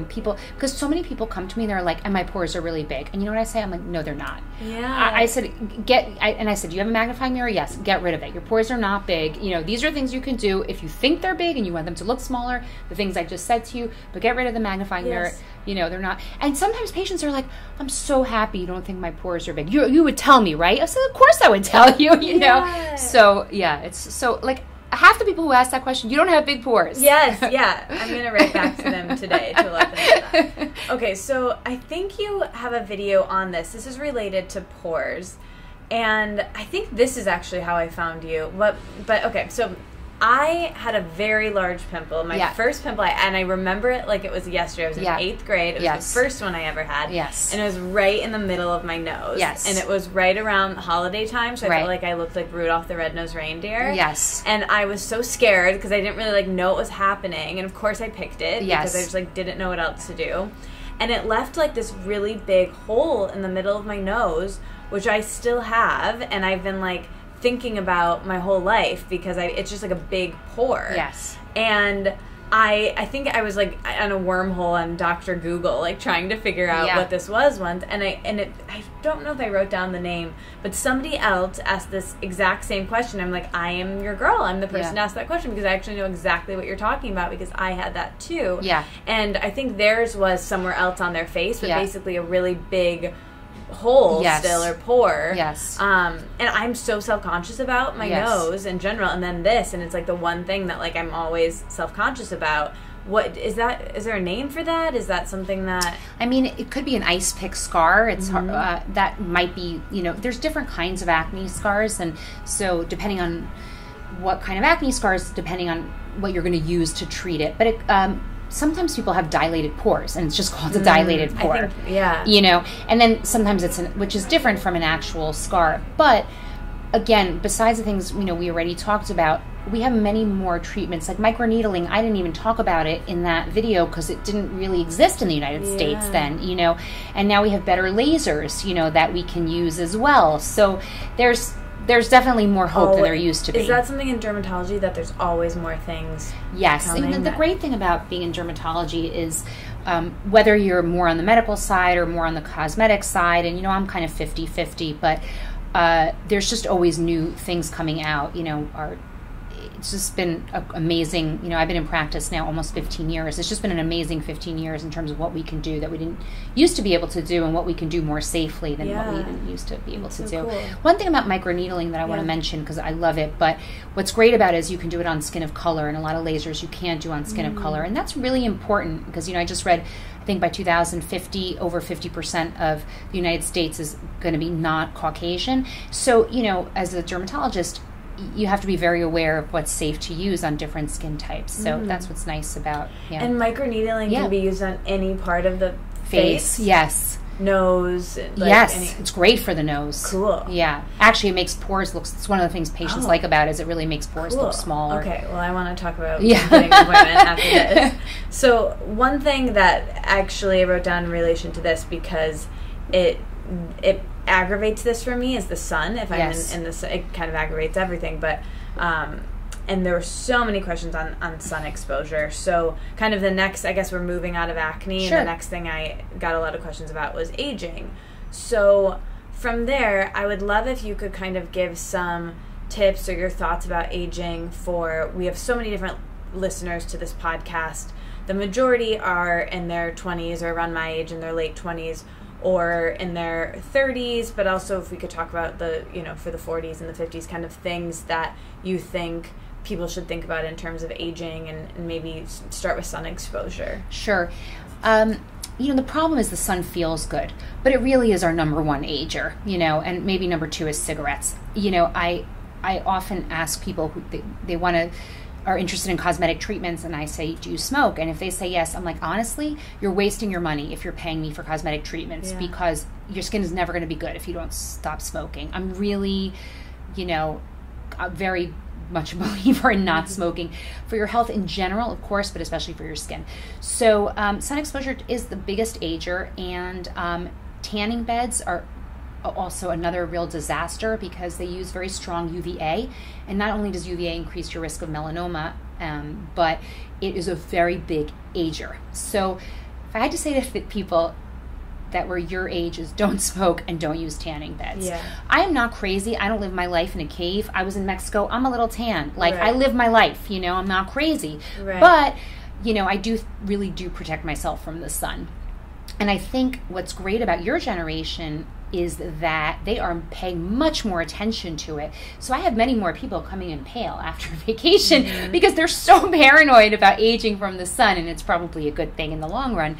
people, because so many people come to me and they're like, and my pores are really big. And you know what I say? I'm like, no, they're not. I said, do you have a magnifying mirror? Yes, get rid of it. Your pores are not big. These are things you can do if you think they're big and you want them to look smaller, the things I just said to you, but get rid of the magnifying mirror. They're not. And sometimes patients are like, I'm so happy you don't think my pores are big. You would tell me, right? I said, of course I would tell you, So, it's so, half the people who ask that question, you don't have big pores. Yes, yeah. I'm going to write back to them today to let them know that. Okay, so I think you have a video on this. This is related to pores. And I think this is actually how I found you. But okay, so I had a very large pimple. My first pimple, and I remember it like it was yesterday. I was in 8th grade. It was the first one I ever had. Yes. And it was right in the middle of my nose. Yes. And it was right around holiday time, so I felt like I looked like Rudolph the Red-Nosed Reindeer. Yes. And I was so scared because I didn't really like know what was happening. And of course I picked it because I just like didn't know what else to do. And it left like this really big hole in the middle of my nose, which I still have, and I've been like thinking about my whole life because it's just like a big pore. Yes. And I think I was like on a wormhole on Dr. Google, like trying to figure out what this was once, and I don't know if I wrote down the name, but somebody else asked this exact same question. I'm like, I am your girl. I'm the person to ask that question because I actually know exactly what you're talking about because I had that too. Yeah. And I think theirs was somewhere else on their face, but basically a really big hole still or pore. Yes. And I'm so self-conscious about my nose in general, and then this, and it's like the one thing that like I'm always self-conscious about. What is that? Is there a name for that? Is that something that... I mean, it could be an ice pick scar. It's hard, that might be, there's different kinds of acne scars, and so depending on what kind of acne scars, depending on what you're going to use to treat it. But sometimes people have dilated pores, and it's just called a dilated pore. I think, and then sometimes which is different from an actual scar. But again, besides the things we already talked about, we have many more treatments like microneedling. I didn't even talk about it in that video because it didn't really exist in the United States then, and now we have better lasers, that we can use as well. So there's definitely more hope than there used to be. Is that something in dermatology that there's always more things? Yes. And the great thing about being in dermatology is whether you're more on the medical side or more on the cosmetic side, and I'm kind of 50-50, but there's just always new things coming out. It's just been amazing. I've been in practice now almost 15 years. It's just been an amazing 15 years in terms of what we can do that we didn't used to be able to do, and what we can do more safely than what we even used to be able to do. Cool. One thing about microneedling that I want to mention, because I love it, but what's great about it is you can do it on skin of color, and a lot of lasers you can't do on skin of color, and that's really important because I just read, I think by 2050, over 50% of the United States is going to be not Caucasian. So, as a dermatologist, you have to be very aware of what's safe to use on different skin types. So that's what's nice about And microneedling can be used on any part of the face? Yes. Nose? It's great for the nose. Cool. Yeah. Actually, it makes pores look... It's one of the things patients like about it, is it really makes pores look smaller. Okay, well, I want to talk about getting an appointment after this. So one thing that actually I wrote down in relation to this, because it aggravates this for me, is the sun. If I'm in the sun, it kind of aggravates everything. But and there were so many questions on sun exposure. So kind of the next, I guess we're moving out of acne, and the next thing I got a lot of questions about was aging. So from there, I would love if you could kind of give some tips or your thoughts about aging. We have so many different listeners to this podcast. The majority are in their 20s or around my age, in their late 20s, or in their 30s, but also if we could talk about the, for the 40s and the 50s, kind of things that you think people should think about in terms of aging, and maybe start with sun exposure. Sure. The problem is the sun feels good, but it really is our number one ager, and maybe number two is cigarettes. I often ask people who they want to, are interested in cosmetic treatments, and I say, do you smoke? And if they say yes, I'm like, honestly, you're wasting your money if you're paying me for cosmetic treatments, because your skin is never going to be good if you don't stop smoking. I'm really, very much a believer in not smoking for your health in general, of course, but especially for your skin. So sun exposure is the biggest ager, and tanning beds are also another real disaster because they use very strong UVA, and not only does UVA increase your risk of melanoma, but it is a very big ager. So if I had to say to people that were your age, is don't smoke and don't use tanning beds. I am not crazy. I don't live my life in a cave. I was in Mexico. I'm a little tan. I live my life, I'm not crazy. But, I really do protect myself from the sun. And I think what's great about your generation is that they are paying much more attention to it. So I have many more people coming in pale after vacation because they're so paranoid about aging from the sun, and it's probably a good thing in the long run.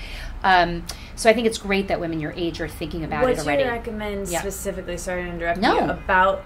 So I think it's great that women your age are thinking about it already. What do you recommend specifically, sorry to interrupt you, about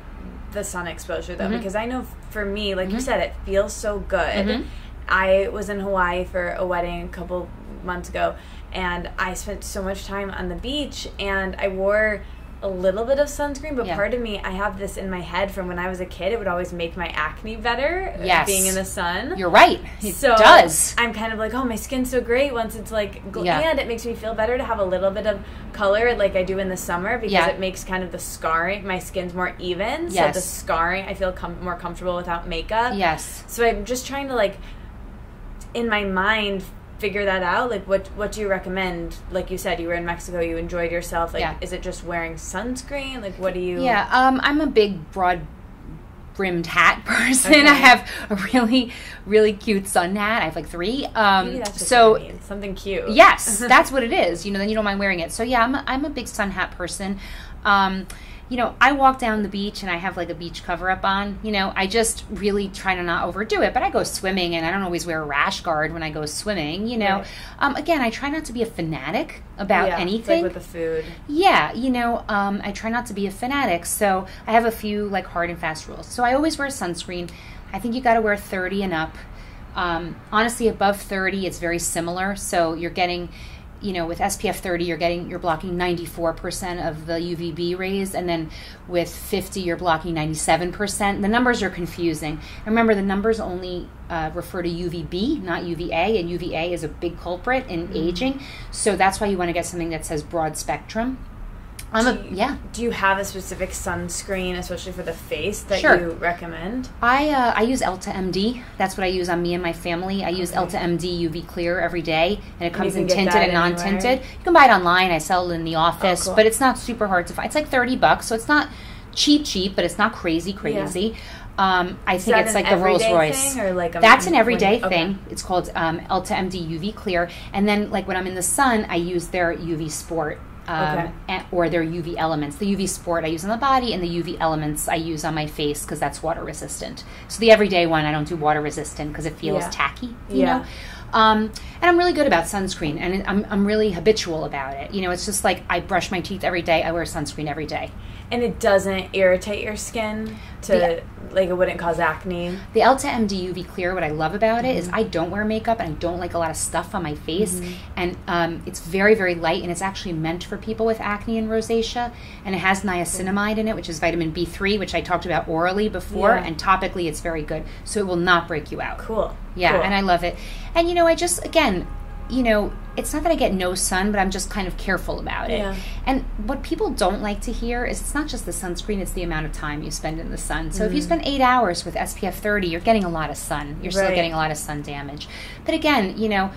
the sun exposure though? Because I know for me, like you said, it feels so good. I was in Hawaii for a wedding a couple months ago, and I spent so much time on the beach, and I wore a little bit of sunscreen, but part of me, I have this in my head from when I was a kid, it would always make my acne better, being in the sun. You're right. It does. I'm kind of like, oh, my skin's so great once it's like, and it makes me feel better to have a little bit of color like I do in the summer, because it makes kind of the scarring, my skin's more even, so the scarring, I feel more comfortable without makeup. So I'm just trying to, like, in my mind, figure that out. Like, what do you recommend? Like you said, you were in Mexico, you enjoyed yourself. Like, is it just wearing sunscreen? Like, what do you... I'm a big broad brimmed hat person. I have a really, really cute sun hat. I have like 3. Maybe that's just what I mean. Something cute. Yes, that's what it is. You know, then you don't mind wearing it. So yeah, I'm a big sun hat person. You know, I walk down the beach and I have like a beach cover up on. You know, I just really try to not overdo it. But I go swimming and I don't always wear a rash guard when I go swimming, you know. Again, I try not to be a fanatic about anything. Like with the food. Yeah, you know, I try not to be a fanatic. So I have a few like hard and fast rules. So I always wear sunscreen. I think you got to wear 30 and up. Honestly, above 30, it's very similar. So you're getting... You know, with SPF 30, you're blocking 94% of the UVB rays, and then with 50, you're blocking 97%. The numbers are confusing. And remember, the numbers only refer to UVB, not UVA, and UVA is a big culprit in aging. So that's why you want to get something that says broad spectrum. Do you have a specific sunscreen, especially for the face, that you recommend? I use Elta MD. That's what I use on me and my family. I use Elta MD UV Clear every day, and it comes in tinted and non-tinted. You can buy it online. I sell it in the office, but it's not super hard to find. It's like $30, so it's not cheap, but it's not crazy. I think it's like the Rolls Royce. That's an everyday thing. It's called Elta MD UV Clear, and then like when I'm in the sun, I use their UV Sport. Or their UV elements. The UV Sport I use on the body, and the UV elements I use on my face because that's water resistant. So the everyday one I don't do water resistant because it feels tacky, you know. And I'm really good about sunscreen, and I'm really habitual about it. You know, it's just like I brush my teeth every day. I wear sunscreen every day. And it doesn't irritate your skin like it wouldn't cause acne? The Elta MD UV Clear, what I love about it is I don't wear makeup and I don't like a lot of stuff on my face. And it's very, very light, and it's actually meant for people with acne and rosacea. And it has niacinamide in it, which is vitamin B3, which I talked about orally before. And topically, it's very good. So it will not break you out. And I love it. And, you know, I just, again... You know, it's not that I get no sun, but I'm just kind of careful about it. And what people don't like to hear is it's not just the sunscreen, it's the amount of time you spend in the sun. So if you spend 8 hours with SPF 30, you're getting a lot of sun. You're still getting a lot of sun damage. But again, you know,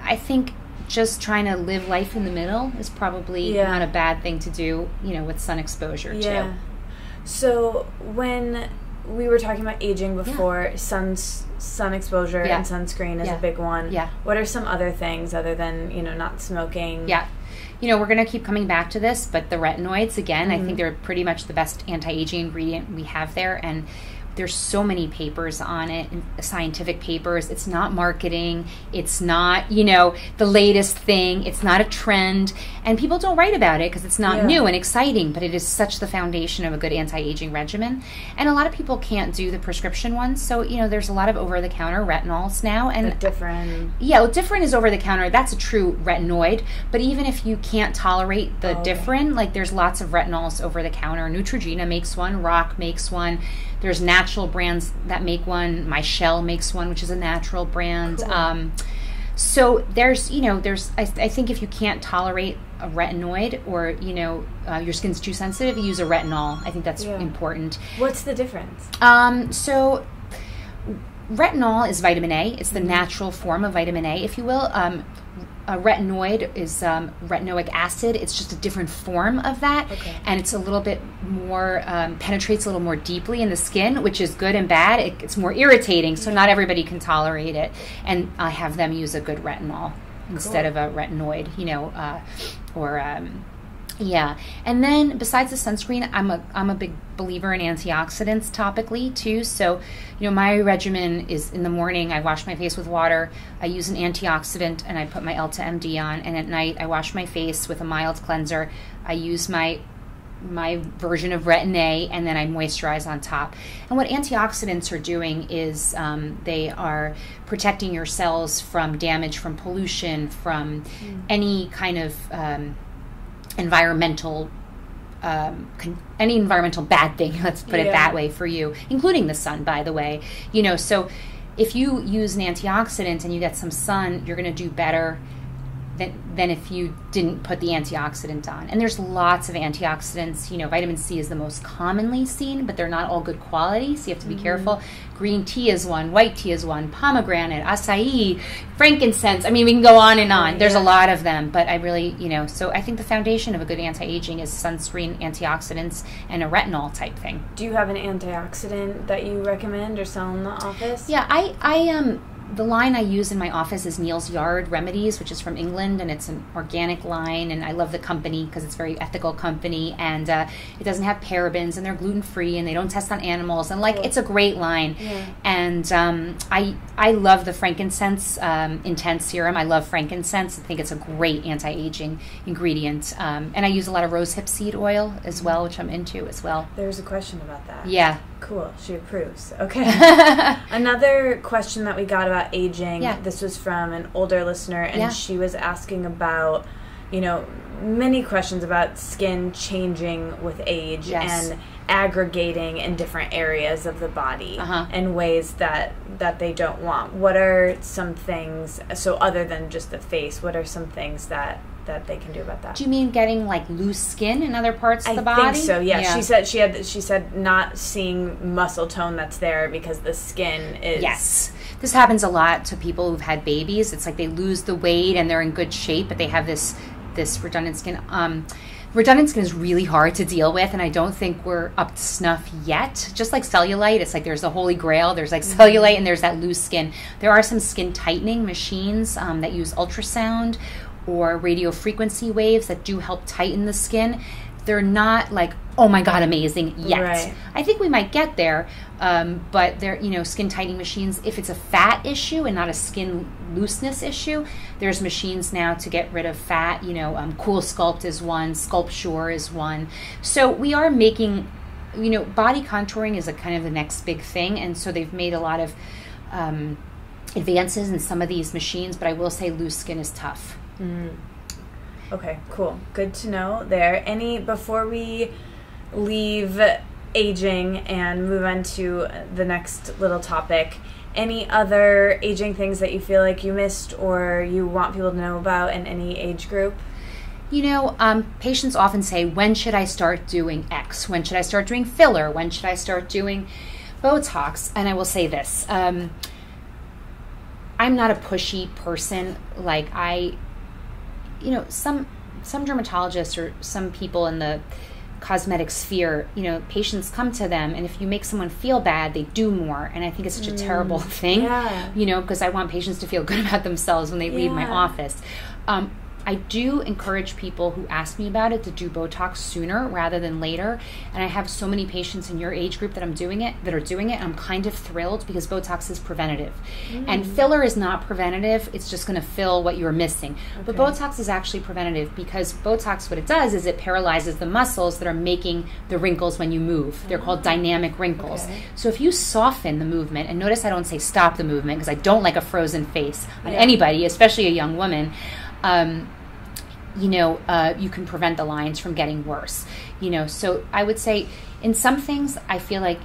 I think just trying to live life in the middle is probably not a bad thing to do, you know, with sun exposure too. So when we were talking about aging before, sun exposure and sunscreen is a big one. What are some other things other than, you know, not smoking? You know, we're going to keep coming back to this, but the retinoids, again, I think they're pretty much the best anti-aging ingredient we have there. And there's so many papers on it, scientific papers. It's not marketing. It's not, you know, the latest thing. It's not a trend. And people don't write about it because it's not new and exciting, but it is such the foundation of a good anti-aging regimen. And a lot of people can't do the prescription ones. So, you know, there's a lot of over-the-counter retinols now. And Differin. Yeah, well, Differin is over-the-counter. That's a true retinoid. But even if you can't tolerate the Differin, like there's lots of retinols over-the-counter. Neutrogena makes one. Rock makes one. There's natural brands that make one. My Shell makes one, which is a natural brand. So there's, you know, I think if you can't tolerate a retinoid or, you know, your skin's too sensitive, you use a retinol. I think that's important. What's the difference? So retinol is vitamin A. It's the natural form of vitamin A, if you will. A retinoid is retinoic acid. It's just a different form of that, and it's a little bit more penetrates a little more deeply in the skin, which is good and bad. It's more irritating, so not everybody can tolerate it. And I have them use a good retinol instead of a retinoid, you know, or Yeah, and then besides the sunscreen, I'm a big believer in antioxidants topically too. So, my regimen is in the morning I wash my face with water, I use an antioxidant, and I put my Elta MD on. And at night I wash my face with a mild cleanser. I use my version of Retin A, and then I moisturize on top. And what antioxidants are doing is they are protecting your cells from damage, from pollution, from any kind of environmental bad thing, let's put it that way, for you, including the sun, by the way. So if you use an antioxidant and you get some sun, you're going to do better than if you didn't put the antioxidant on. And there's lots of antioxidants. Vitamin C is the most commonly seen, but they're not all good quality, so you have to be careful. Green tea is one, white tea is one, pomegranate, acai, frankincense. I mean, we can go on and on. There's a lot of them, but I really, so I think the foundation of a good anti-aging is sunscreen, antioxidants, and a retinol type thing. Do you have an antioxidant that you recommend or sell in the office? Yeah, I the line I use in my office is Neal's Yard Remedies, which is from England, and it's an organic line, and I love the company because it's a very ethical company, and it doesn't have parabens, and they're gluten-free, and they don't test on animals, and it's a great line. And I love the frankincense intense serum. I love frankincense. I think it's a great anti-aging ingredient, and I use a lot of rosehip seed oil as well, which I'm into as well. There's a question about that. Yeah. Cool. She approves. Okay. Another question that we got about aging. Yeah. This was from an older listener, and she was asking about, many questions about skin changing with age and aggregating in different areas of the body in ways that they don't want. What are some things, so other than just the face, what are some things that they can do about that? Do you mean getting loose skin in other parts of the body? I think so. Yeah. She said not seeing muscle tone that's there because the skin is. Yes, this happens a lot to people who've had babies. It's like they lose the weight and they're in good shape, but they have this redundant skin. Redundant skin is really hard to deal with, and I don't think we're up to snuff yet. Just like cellulite, it's like there's the holy grail. There's cellulite and there's that loose skin. There are some skin tightening machines that use ultrasound or radio frequency waves that do help tighten the skin. They're not oh my God, amazing yet. Right. I think we might get there, but they're, skin tightening machines, if it's a fat issue and not a skin looseness issue, there's machines now to get rid of fat. Cool Sculpt is one, Sculpture is one. So we are making, body contouring is a kind of the next big thing, and so they've made a lot of advances in some of these machines, but I will say loose skin is tough. Okay, cool. Good to know there. Before we leave aging and move on to the next little topic, any other aging things that you feel like you missed or you want people to know about in any age group? Patients often say, when should I start doing X? When should I start doing filler? When should I start doing Botox? And I will say this. I'm not a pushy person. Some dermatologists or some people in the cosmetic sphere, patients come to them, and if you make someone feel bad, they do more. And I think it's such a terrible thing, because I want patients to feel good about themselves when they leave my office. I do encourage people who ask me about it to do Botox sooner rather than later. And I have so many patients in your age group that are doing it. And I'm kind of thrilled because Botox is preventative. And filler is not preventative. It's just going to fill what you're missing. But Botox is actually preventative because Botox, what it does is it paralyzes the muscles that are making the wrinkles when you move. They're called dynamic wrinkles. So if you soften the movement, and notice I don't say stop the movement because I don't like a frozen face on anybody, especially a young woman, you can prevent the lines from getting worse. So I would say in some things I feel like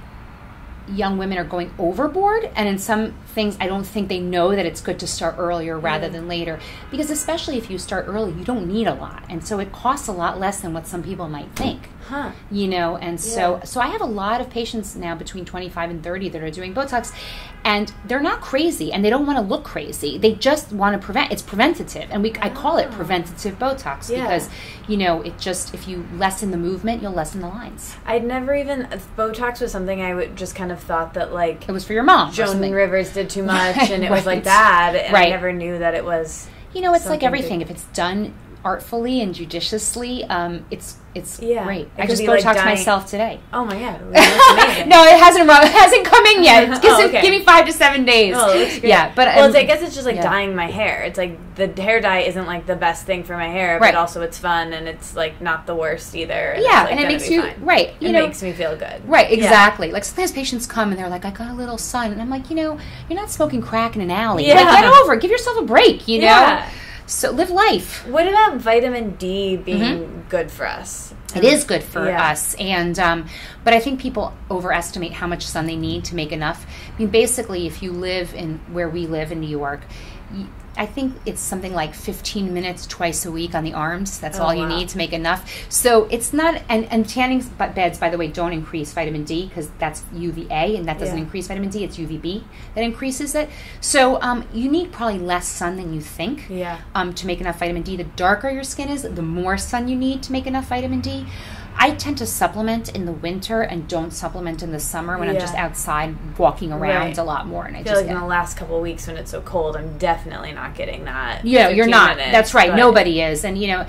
young women are going overboard, and in some things I don't think they know that it's good to start earlier rather than later, because especially if you start early, you don't need a lot, and so it costs a lot less than what some people might think. And so I have a lot of patients now between 25 and 30 that are doing Botox, and they're not crazy and they don't want to look crazy. They just want to prevent. It's preventative, and I call it preventative Botox because it just, if you lessen the movement, you'll lessen the lines. I'd never even, Botox was something I would just kind of thought that it was for your mom. Joan Rivers did too much and it was bad, and I never knew that it was. It's like everything. If it's done artfully and judiciously, it's great. I could just be, Botoxed like, dying. myself today. Oh my God. That's amazing. No, it hasn't come in yet. Give me 5 to 7 days. Oh, that's great. Yeah, but well, I guess it's just like dyeing my hair. It's like the hair dye isn't like the best thing for my hair, but also it's fun and it's like not the worst either. And yeah, it's, like, and it makes you fine. It makes me feel good. Right, exactly. Like sometimes patients come and they're like, I got a little sun, and I'm like, you're not smoking crack in an alley. Yeah. Like, get over it. Give yourself a break. You know. Yeah. So live life. What about vitamin D being good for us? It is good for us, and but I think people overestimate how much sun they need to make enough. I mean, basically, if you live in where we live in New York, I think it's something like 15 minutes twice a week on the arms. That's all you need to make enough. So it's not, and tanning beds, by the way, don't increase vitamin D because that's UVA, and that doesn't increase vitamin D. It's UVB that increases it. So you need probably less sun than you think to make enough vitamin D. The darker your skin is, the more sun you need to make enough vitamin D. I tend to supplement in the winter and don't supplement in the summer when I'm just outside walking around a lot more. And I feel like in the last couple of weeks when it's so cold, I'm definitely not getting that. Yeah, you're not. Minutes, that's right. Nobody is. And, and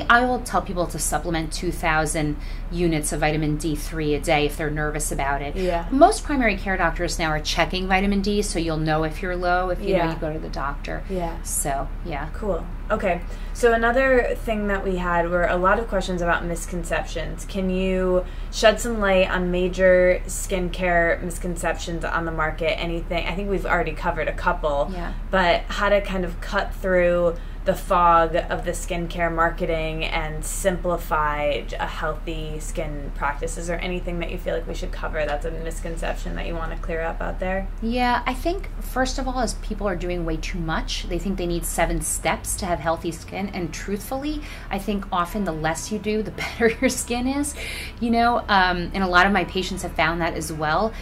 I will tell people to supplement 2,000 units of vitamin D3 a day if they're nervous about it. Yeah. Most primary care doctors now are checking vitamin D, so you'll know if you're low if you know you go to the doctor. Yeah. So, yeah. Cool. Okay. So another thing that we had were a lot of questions about misconceptions. Can you shed some light on major skincare misconceptions on the market? Anything? I think we've already covered a couple. Yeah. But how to kind of cut through the fog of the skincare marketing and simplify a healthy skin practice. Is there anything that you feel like we should cover that's a misconception that you want to clear up out there? Yeah, I think first of all is people are doing way too much. They think they need 7 steps to have healthy skin, and truthfully, I think often the less you do, the better your skin is. And a lot of my patients have found that as well.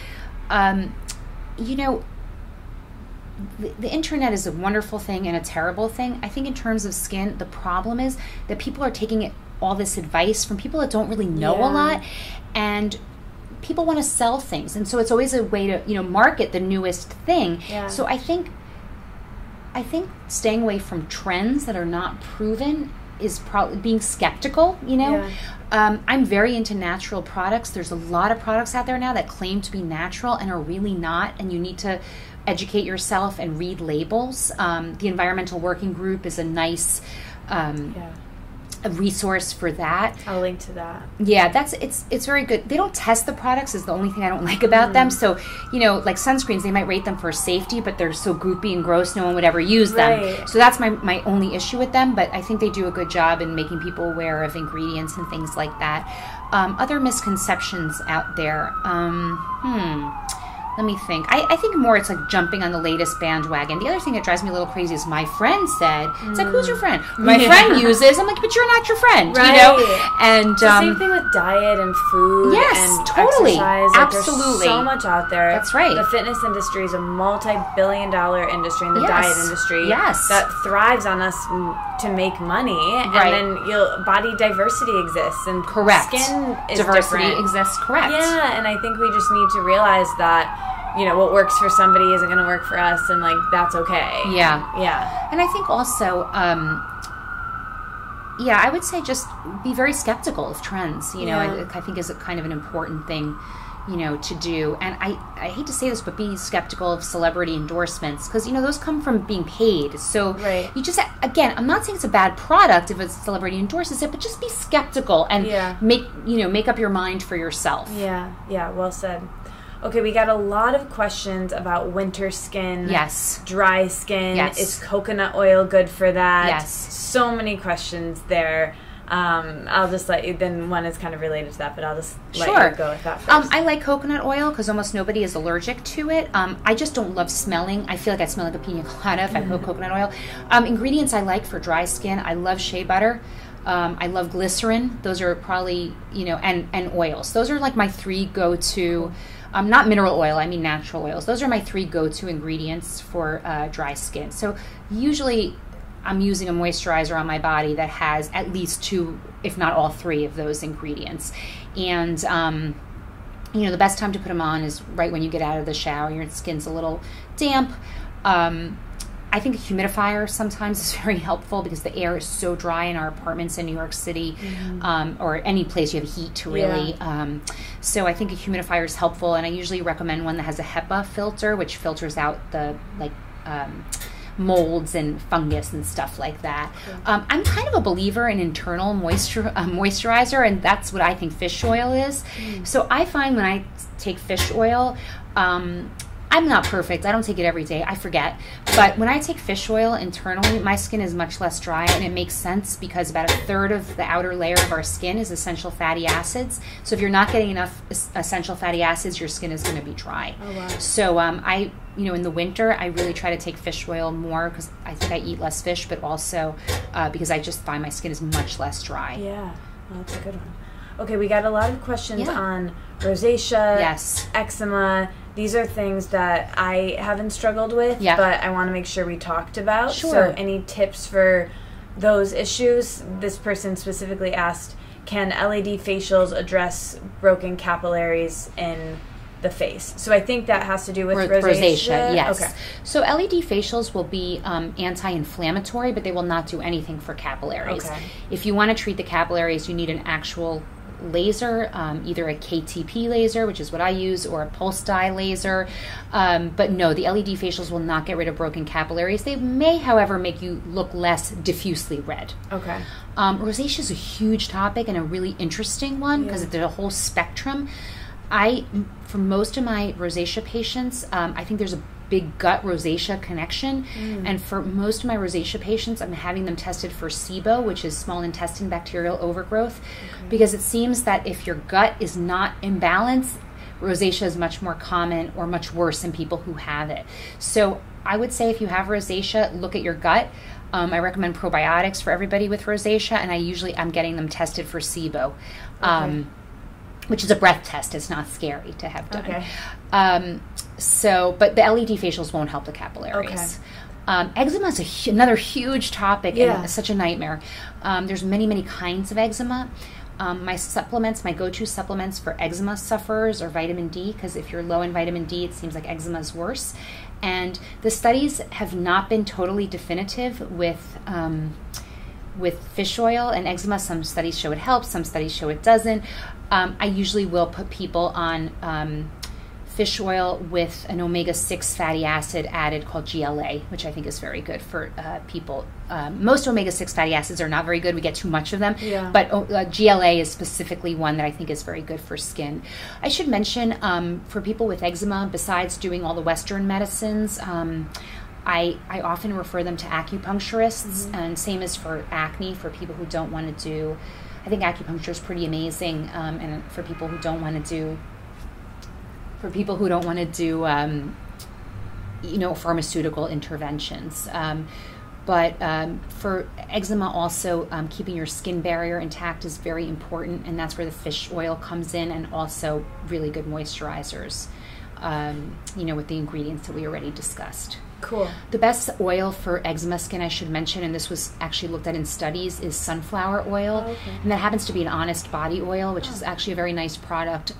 The internet is a wonderful thing and a terrible thing. I think in terms of skin, the problem is that people are taking all this advice from people that don't really know a lot, and people want to sell things, and so it's always a way to market the newest thing. So I think staying away from trends that are not proven is probably being skeptical. I'm very into natural products. There's a lot of products out there now that claim to be natural and are really not, and you need to educate yourself and read labels. The Environmental Working Group is a nice a resource for that. I'll link to that. Yeah, it's very good. They don't test the products is the only thing I don't like about them. So, like sunscreens, they might rate them for safety, but they're so goopy and gross, no one would ever use them. So that's my only issue with them, but I think they do a good job in making people aware of ingredients and things like that. Other misconceptions out there. Let me think. I think more it's like jumping on the latest bandwagon. The other thing that drives me a little crazy is my friend said, it's like, who's your friend? My friend uses. I'm like, but you're not your friend, And the same thing with diet and food and totally. Exercise. Like, Absolutely. There's so much out there. That's right. The fitness industry is a multi-billion-dollar industry, and the diet industry that thrives on us to make money. And then body diversity exists. And skin is diversity different. exists, correct. Yeah, and I think we just need to realize that what works for somebody isn't going to work for us, and that's okay. Yeah. And I think also, I would say just be very skeptical of trends. I think is a kind of an important thing, to do. And I hate to say this, but be skeptical of celebrity endorsements because those come from being paid. So you just again, I'm not saying it's a bad product if a celebrity endorses it, but just be skeptical and make up your mind for yourself. Yeah. Well said. Okay, we got a lot of questions about winter skin. Yes. Dry skin. Yes. Is coconut oil good for that? Yes. So many questions there. I'll just let you, then one is kind of related to that, but I'll just let you go with that first. I like coconut oil because almost nobody is allergic to it. I just don't love smelling. I feel like I smell like a pina colada if I put coconut oil. Ingredients I like for dry skin, I love shea butter. I love glycerin. Those are probably, and oils. Those are like my 3 go-to, not mineral oil, I mean natural oils. Those are my 3 go-to ingredients for dry skin. So usually I'm using a moisturizer on my body that has at least 2, if not all 3 of those ingredients. And, the best time to put them on is right when you get out of the shower. Your skin's a little damp. I I think a humidifier sometimes is very helpful because the air is so dry in our apartments in New York City, or any place you have heat, really. Yeah. So I think a humidifier is helpful, and I usually recommend one that has a HEPA filter, which filters out the molds and fungus and stuff like that. I'm kind of a believer in internal moisturizer, and that's what I think fish oil is. So I find when I take fish oil, I'm not perfect. I don't take it every day. I forget. But when I take fish oil internally, my skin is much less dry, and it makes sense because about a third of the outer layer of our skin is essential fatty acids. So if you're not getting enough essential fatty acids, your skin is going to be dry. Oh, wow. So in the winter, I really try to take fish oil more because I think I eat less fish, but also because I just find my skin is much less dry. Yeah, well, that's a good one. Okay, we got a lot of questions on rosacea, eczema. These are things that I haven't struggled with, but I want to make sure we talked about. Sure. So any tips for those issues? This person specifically asked, can LED facials address broken capillaries in the face? So I think that has to do with rosacea. Yes. Okay. So LED facials will be anti-inflammatory, but they will not do anything for capillaries. Okay. If you want to treat the capillaries, you need an actual laser, either a KTP laser, which is what I use, or a pulse dye laser. But no, the LED facials will not get rid of broken capillaries. They may, however, make you look less diffusely red. Okay. Rosacea is a huge topic and a really interesting one because there's a whole spectrum. For most of my rosacea patients, I think there's a big gut rosacea connection, and for most of my rosacea patients, I'm having them tested for SIBO, which is small intestine bacterial overgrowth, because it seems that if your gut is not in balance, rosacea is much more common or much worse in people who have it. So I would say if you have rosacea, look at your gut. I recommend probiotics for everybody with rosacea, and I'm getting them tested for SIBO. Which is a breath test. It's not scary to have done. Okay. But the LED facials won't help the capillaries. Okay. Eczema is another huge topic and such a nightmare. There's many, many kinds of eczema. My go-to supplements for eczema sufferers are vitamin D, because if you're low in vitamin D, it seems like eczema is worse. And the studies have not been totally definitive with fish oil and eczema. Some studies show it helps, some studies show it doesn't. I usually will put people on fish oil with an omega-6 fatty acid added called GLA, which I think is very good for people. Most omega-6 fatty acids are not very good. We get too much of them. Yeah. But GLA is specifically one that I think is very good for skin. I should mention, for people with eczema, besides doing all the Western medicines, I often refer them to acupuncturists, and same as for acne, for people who don't want to do, I think acupuncture is pretty amazing, and for people who don't want to do, pharmaceutical interventions. But for eczema also, keeping your skin barrier intact is very important, and that's where the fish oil comes in, and also really good moisturizers, with the ingredients that we already discussed. Cool. The best oil for eczema skin, I should mention, and this was actually looked at in studies, is sunflower oil. Oh, okay. And that happens to be an Honest Body oil, which is actually a very nice product.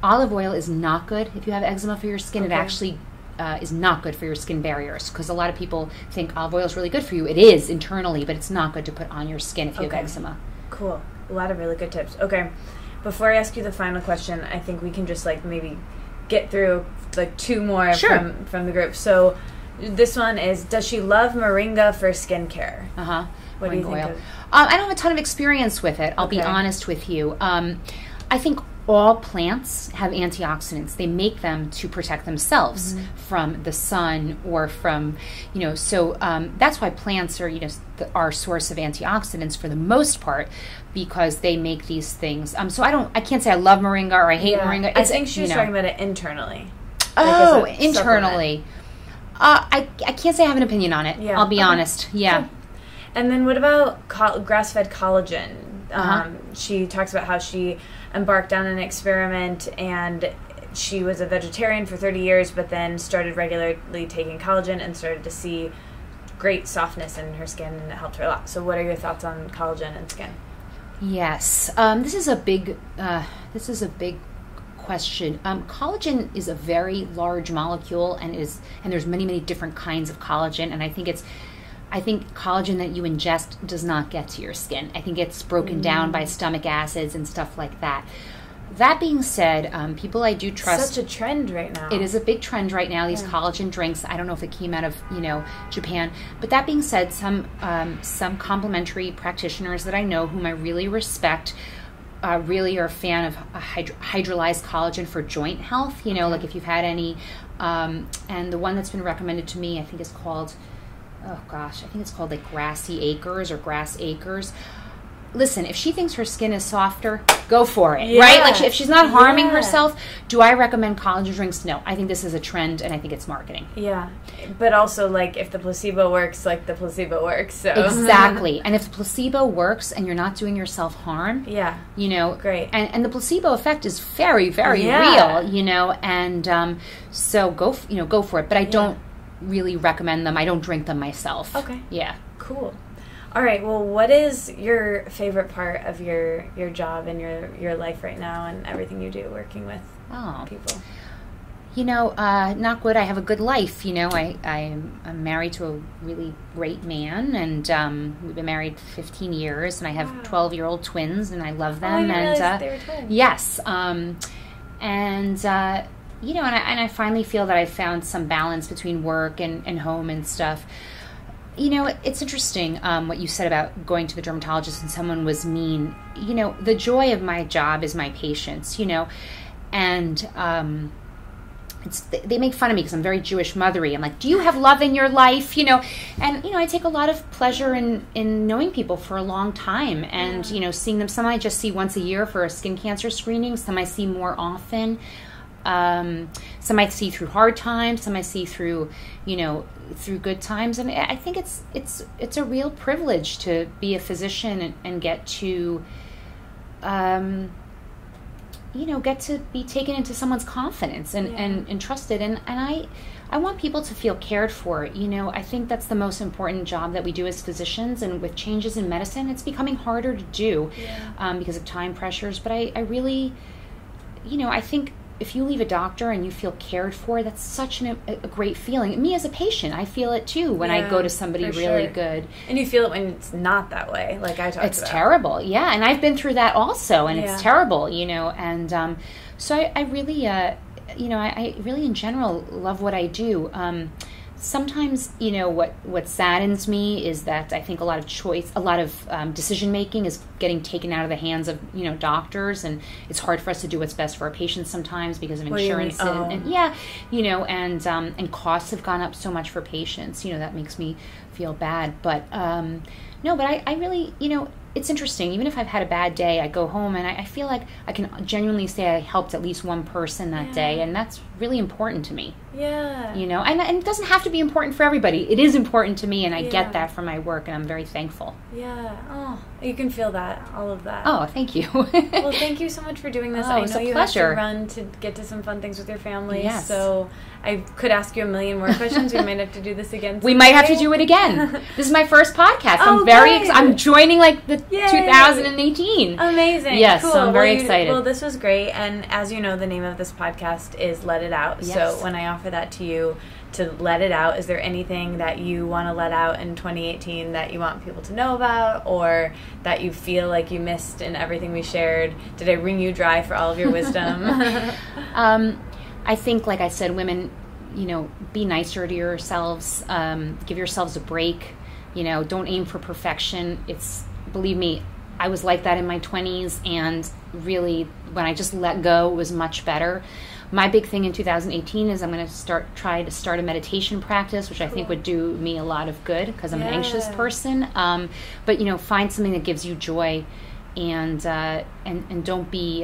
Olive oil is not good if you have eczema for your skin. Okay. It actually is not good for your skin barriers, because a lot of people think olive oil is really good for you. It is internally, but it's not good to put on your skin if you have eczema. Cool. A lot of really good tips. Okay. Before I ask you the final question, I think we can just maybe get through two more from the group. So this one is, does she love moringa for skincare? What do you think of? I don't have a ton of experience with it. I'll be honest with you. I think all plants have antioxidants. They make them to protect themselves from the sun or from, so that's why plants are, our source of antioxidants for the most part, because they make these things. So I can't say I love moringa or I hate moringa. I think she was talking about it internally. Oh, internally. I can't say I have an opinion on it. Yeah. I'll be honest. Yeah. Cool. And then what about grass-fed collagen? She talks about how she embarked on an experiment, and she was a vegetarian for 30 years, but then started regularly taking collagen and started to see great softness in her skin, and it helped her a lot. So what are your thoughts on collagen and skin? Yes. This is a big question. Collagen is a very large molecule, and there's many different kinds of collagen, and I think collagen that you ingest does not get to your skin. I think it's broken down by stomach acids and stuff like that. That being said, people I do trust... Such a trend right now. It is a big trend right now, these collagen drinks. I don't know if it came out of, Japan. But that being said, some complementary practitioners that I know, whom I really respect, really are a fan of hydrolyzed collagen for joint health. Like if you've had any... and the one that's been recommended to me, I think is called... I think it's called like Grassy Acres or Grass Acres. Listen, if she thinks her skin is softer, go for it, right? Like if she's not harming herself, do I recommend collagen drinks? No, I think this is a trend, and I think it's marketing. Yeah, but also like if the placebo works, like the placebo works. So exactly, and if the placebo works and you're not doing yourself harm, great. And the placebo effect is very real, and so go for it. But I don't really recommend them. I don't drink them myself. Okay. Yeah. Cool. All right. Well, what is your favorite part of your job and your life right now and everything you do working with people? Knock wood, I have a good life. I'm married to a really great man, and we've been married 15 years, and I have 12-year-old twins, and I love them. Oh, I didn't realize they were twins. Yes. And I finally feel that I found some balance between work and home and stuff. It's interesting what you said about going to the dermatologist and someone was mean. The joy of my job is my patients, and they make fun of me because I'm very Jewish mothery. I'm like, do you have love in your life? And, I take a lot of pleasure in knowing people for a long time and, seeing them. Some I just see once a year for a skin cancer screening. Some I see more often. Some I see through hard times, some I see through, through good times. And I think it's a real privilege to be a physician and get to, get to be taken into someone's confidence and trusted. And I want people to feel cared for. I think that's the most important job that we do as physicians. And with changes in medicine, it's becoming harder to do because of time pressures. But I really, I think if you leave a doctor and you feel cared for, that's such a great feeling. Me as a patient, I feel it too when I go to somebody really good. And you feel it when it's not that way, like I talked about. It's terrible, and I've been through that also, and it's terrible, and so I really, I really in general love what I do. Sometimes, what saddens me is that I think a lot of decision making is getting taken out of the hands of, doctors, and it's hard for us to do what's best for our patients sometimes because of insurance and costs have gone up so much for patients. That makes me feel bad, but but I really, it's interesting. Even if I've had a bad day, I go home and I feel like I can genuinely say I helped at least one person that day, and that's really important to me. Yeah. And it doesn't have to be important for everybody. It is important to me, and I get that from my work, and I'm very thankful. Yeah. Oh, you can feel that, all of that. Oh, thank you. Well, thank you so much for doing this. I know you have to run to get to some fun things with your family. Yes. So I could ask you a million more questions. We might have to do this again someday. We might have to do it again. This is my first podcast. I'm I'm joining the 2018. Amazing. Yes, cool. So I'm very excited. Well, this was great. And as you know, the name of this podcast is Let It Out. Yes. So when I offer that to you to let it out, is there anything that you want to let out in 2018 that you want people to know about, or that you feel like you missed in everything we shared? Did I wring you dry for all of your wisdom? I think, like I said, women, be nicer to yourselves. Give yourselves a break. Don't aim for perfection. Believe me, I was like that in my 20s, and really, when I just let go, it was much better. My big thing in 2018 is I'm going to try to start a meditation practice, which I think would do me a lot of good because I'm an anxious person. But find something that gives you joy, and don't be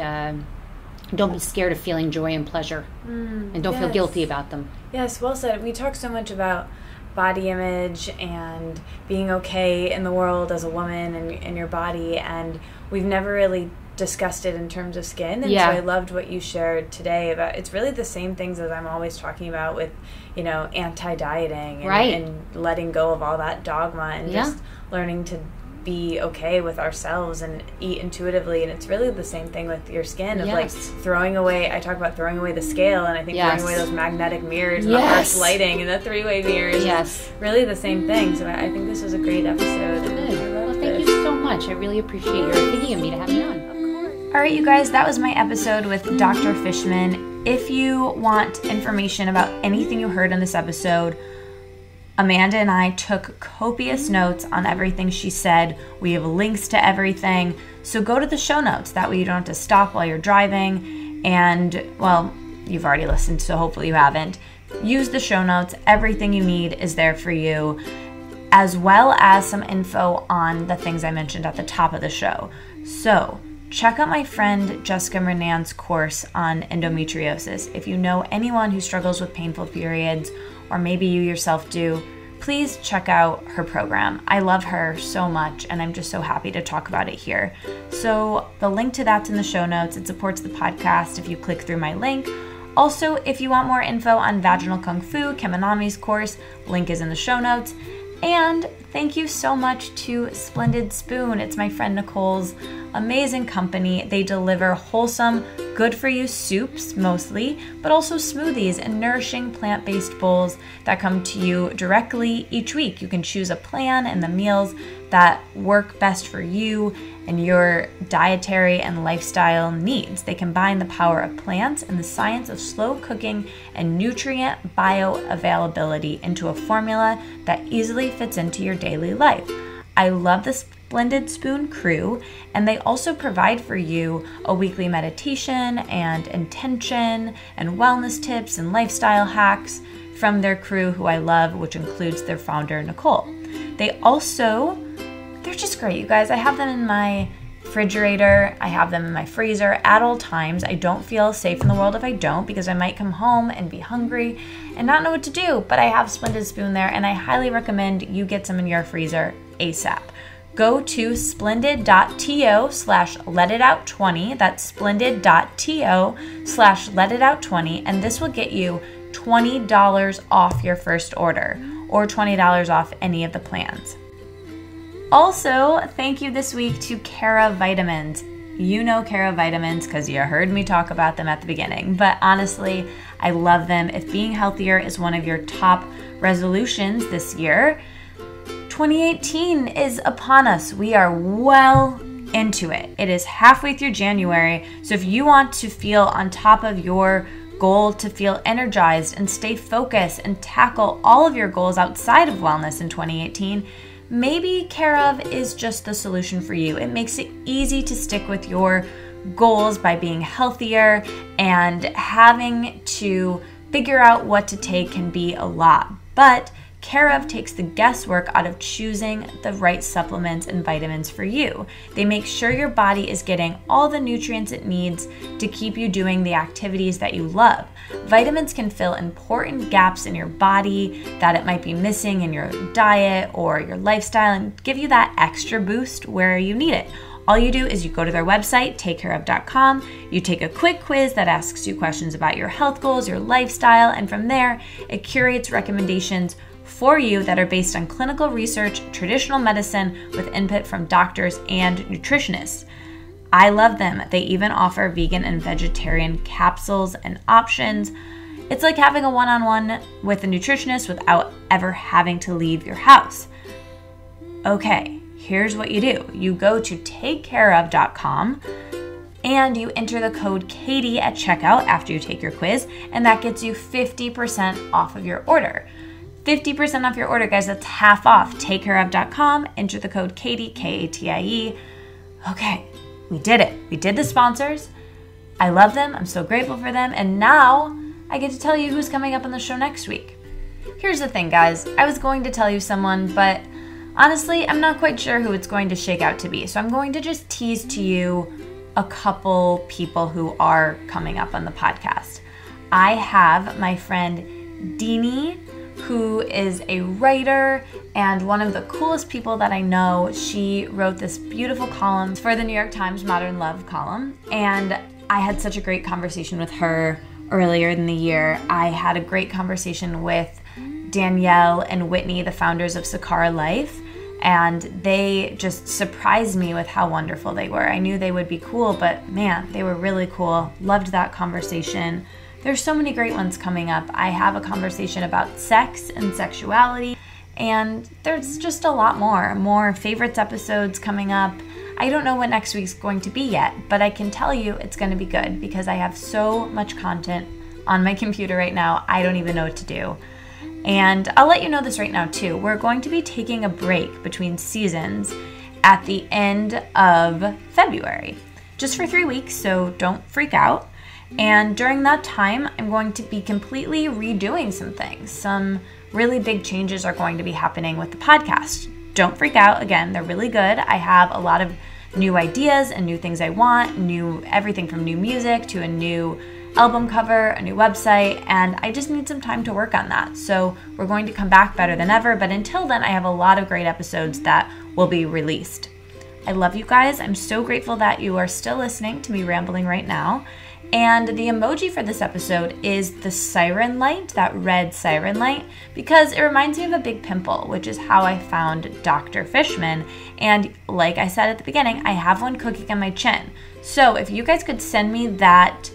scared of feeling joy and pleasure, and don't feel guilty about them. Yes, well said. We talk so much about body image and being okay in the world as a woman and your body, and we've never really discussed it in terms of skin, and so I loved what you shared today about it's really the same things as I'm always talking about with anti-dieting and letting go of all that dogma and just learning to be okay with ourselves and eat intuitively. And it's really the same thing with your skin of like throwing away, I talk about throwing away the scale, and I think throwing away those magnetic mirrors and the harsh lighting and the three-way mirrors is really the same thing. So I think this was a great episode. Well, thank you so much. I really appreciate your thinking of me to have me on. All right, you guys, that was my episode with Dr. Fishman. If you want information about anything you heard in this episode, Amanda and I took copious notes on everything she said. We have links to everything. So go to the show notes. That way you don't have to stop while you're driving. And, well, you've already listened, so hopefully you haven't. Use the show notes. Everything you need is there for you, as well as some info on the things I mentioned at the top of the show. So check out my friend Jessica Renan's course on endometriosis. If you know anyone who struggles with painful periods, or maybe you yourself do, please check out her program. I love her so much, and I'm just so happy to talk about it here. So the link to that's in the show notes. It supports the podcast if you click through my link. Also, if you want more info on Vaginal Kung-Fu, Kim Anami's course, link is in the show notes. And thank you so much to Splendid Spoon. It's my friend Nicole's amazing company. They deliver wholesome, good-for-you soups mostly, but also smoothies and nourishing plant-based bowls that come to you directly each week. You can choose a plan and the meals that work best for you and your dietary and lifestyle needs. They combine the power of plants and the science of slow cooking and nutrient bioavailability into a formula that easily fits into your daily life. I love the Splendid Spoon crew, and they also provide for you a weekly meditation and intention and wellness tips and lifestyle hacks from their crew, who I love, which includes their founder, Nicole. They're just great, you guys. I have them in my refrigerator. I have them in my freezer at all times. I don't feel safe in the world if I don't, because I might come home and be hungry and not know what to do, but I have Splendid Spoon there, and I highly recommend you get some in your freezer ASAP. Go to splendid.to/letitout20. That's splendid.to/letitout20, and this will get you $20 off your first order, or $20 off any of the plans. Also, thank you this week to Cara Vitamins. You know Cara Vitamins because you heard me talk about them at the beginning, but honestly, I love them. If being healthier is one of your top resolutions this year, 2018 is upon us. We are well into it. It is halfway through January, so if you want to feel on top of your goal, to feel energized and stay focused and tackle all of your goals outside of wellness in 2018, maybe Care of is just the solution for you. It makes it easy to stick with your goals by being healthier, and having to figure out what to take can be a lot. But Care of takes the guesswork out of choosing the right supplements and vitamins for you. They make sure your body is getting all the nutrients it needs to keep you doing the activities that you love. Vitamins can fill important gaps in your body that it might be missing in your diet or your lifestyle, and give you that extra boost where you need it. All you do is you go to their website, takecareof.com, you take a quick quiz that asks you questions about your health goals, your lifestyle, and from there, it curates recommendations for you that are based on clinical research, traditional medicine, with input from doctors and nutritionists. I love them. They even offer vegan and vegetarian capsules and options. It's like having a one-on-one with a nutritionist without ever having to leave your house. Okay, here's what you do. You go to takecareof.com and you enter the code Katie at checkout after you take your quiz, and that gets you 50% off of your order. 50% off your order, guys. That's half off. Takecareof.com. Enter the code Katie, Katie. Okay, we did it. We did the sponsors. I love them. I'm so grateful for them. And now I get to tell you who's coming up on the show next week. Here's the thing, guys. I was going to tell you someone, but honestly, I'm not quite sure who it's going to shake out to be. So I'm going to just tease to you a couple people who are coming up on the podcast. I have my friend Deanie, who is a writer and one of the coolest people that I know. She wrote this beautiful column for the New York Times Modern Love column, and I had such a great conversation with her earlier in the year. I had a great conversation with Danielle and Whitney, the founders of Sakara Life. and they just surprised me with how wonderful they were. I knew they would be cool, but man, they were really cool. Loved that conversation. There's so many great ones coming up. I have a conversation about sex and sexuality, and there's just a lot more favorites episodes coming up. I don't know what next week's going to be yet, but I can tell you it's going to be good because I have so much content on my computer right now, I don't even know what to do. And I'll let you know this right now too. We're going to be taking a break between seasons at the end of February, just for 3 weeks, so don't freak out. And during that time, I'm going to be completely redoing some things. Some really big changes are going to be happening with the podcast. Don't freak out. Again, they're really good. I have a lot of new ideas and new things I want, everything from new music to a new album cover, a new website, and I just need some time to work on that. So we're going to come back better than ever, but until then, I have a lot of great episodes that will be released. I love you guys. I'm so grateful that you are still listening to me rambling right now. And the emoji for this episode is the siren light, that red siren light, because it reminds me of a big pimple, which is how I found Dr. Fishman. And like I said at the beginning, I have one cooking on my chin. So if you guys could send me that,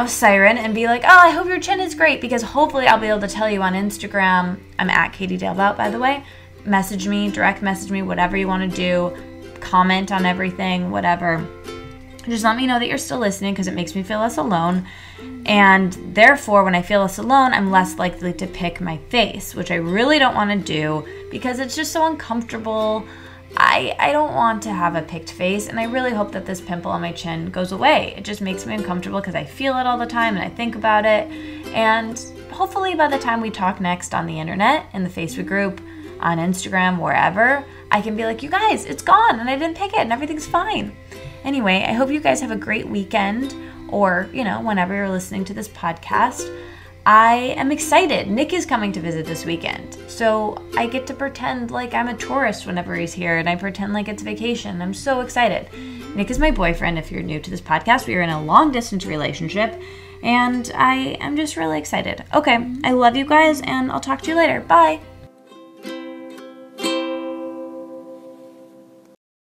siren and be like, oh, I hope your chin is great, because hopefully I'll be able to tell you on Instagram. I'm at Katie Dalebout, by the way. Message me, direct message me, whatever you want to do. Comment on everything, whatever. Just let me know that you're still listening because it makes me feel less alone. And therefore, when I feel less alone, I'm less likely to pick my face, which I really don't want to do because it's just so uncomfortable. I don't want to have a picked face, and I really hope that this pimple on my chin goes away. It just makes me uncomfortable because I feel it all the time and I think about it. And hopefully by the time we talk next on the internet, in the Facebook group, on Instagram, wherever, I can be like, you guys, it's gone and I didn't pick it and everything's fine. Anyway, I hope you guys have a great weekend, or, whenever you're listening to this podcast. I am excited. Nick is coming to visit this weekend, so I get to pretend like I'm a tourist whenever he's here, and I pretend like it's vacation. I'm so excited. Nick is my boyfriend. If you're new to this podcast, we are in a long-distance relationship, and I am just really excited. Okay, I love you guys, and I'll talk to you later. Bye.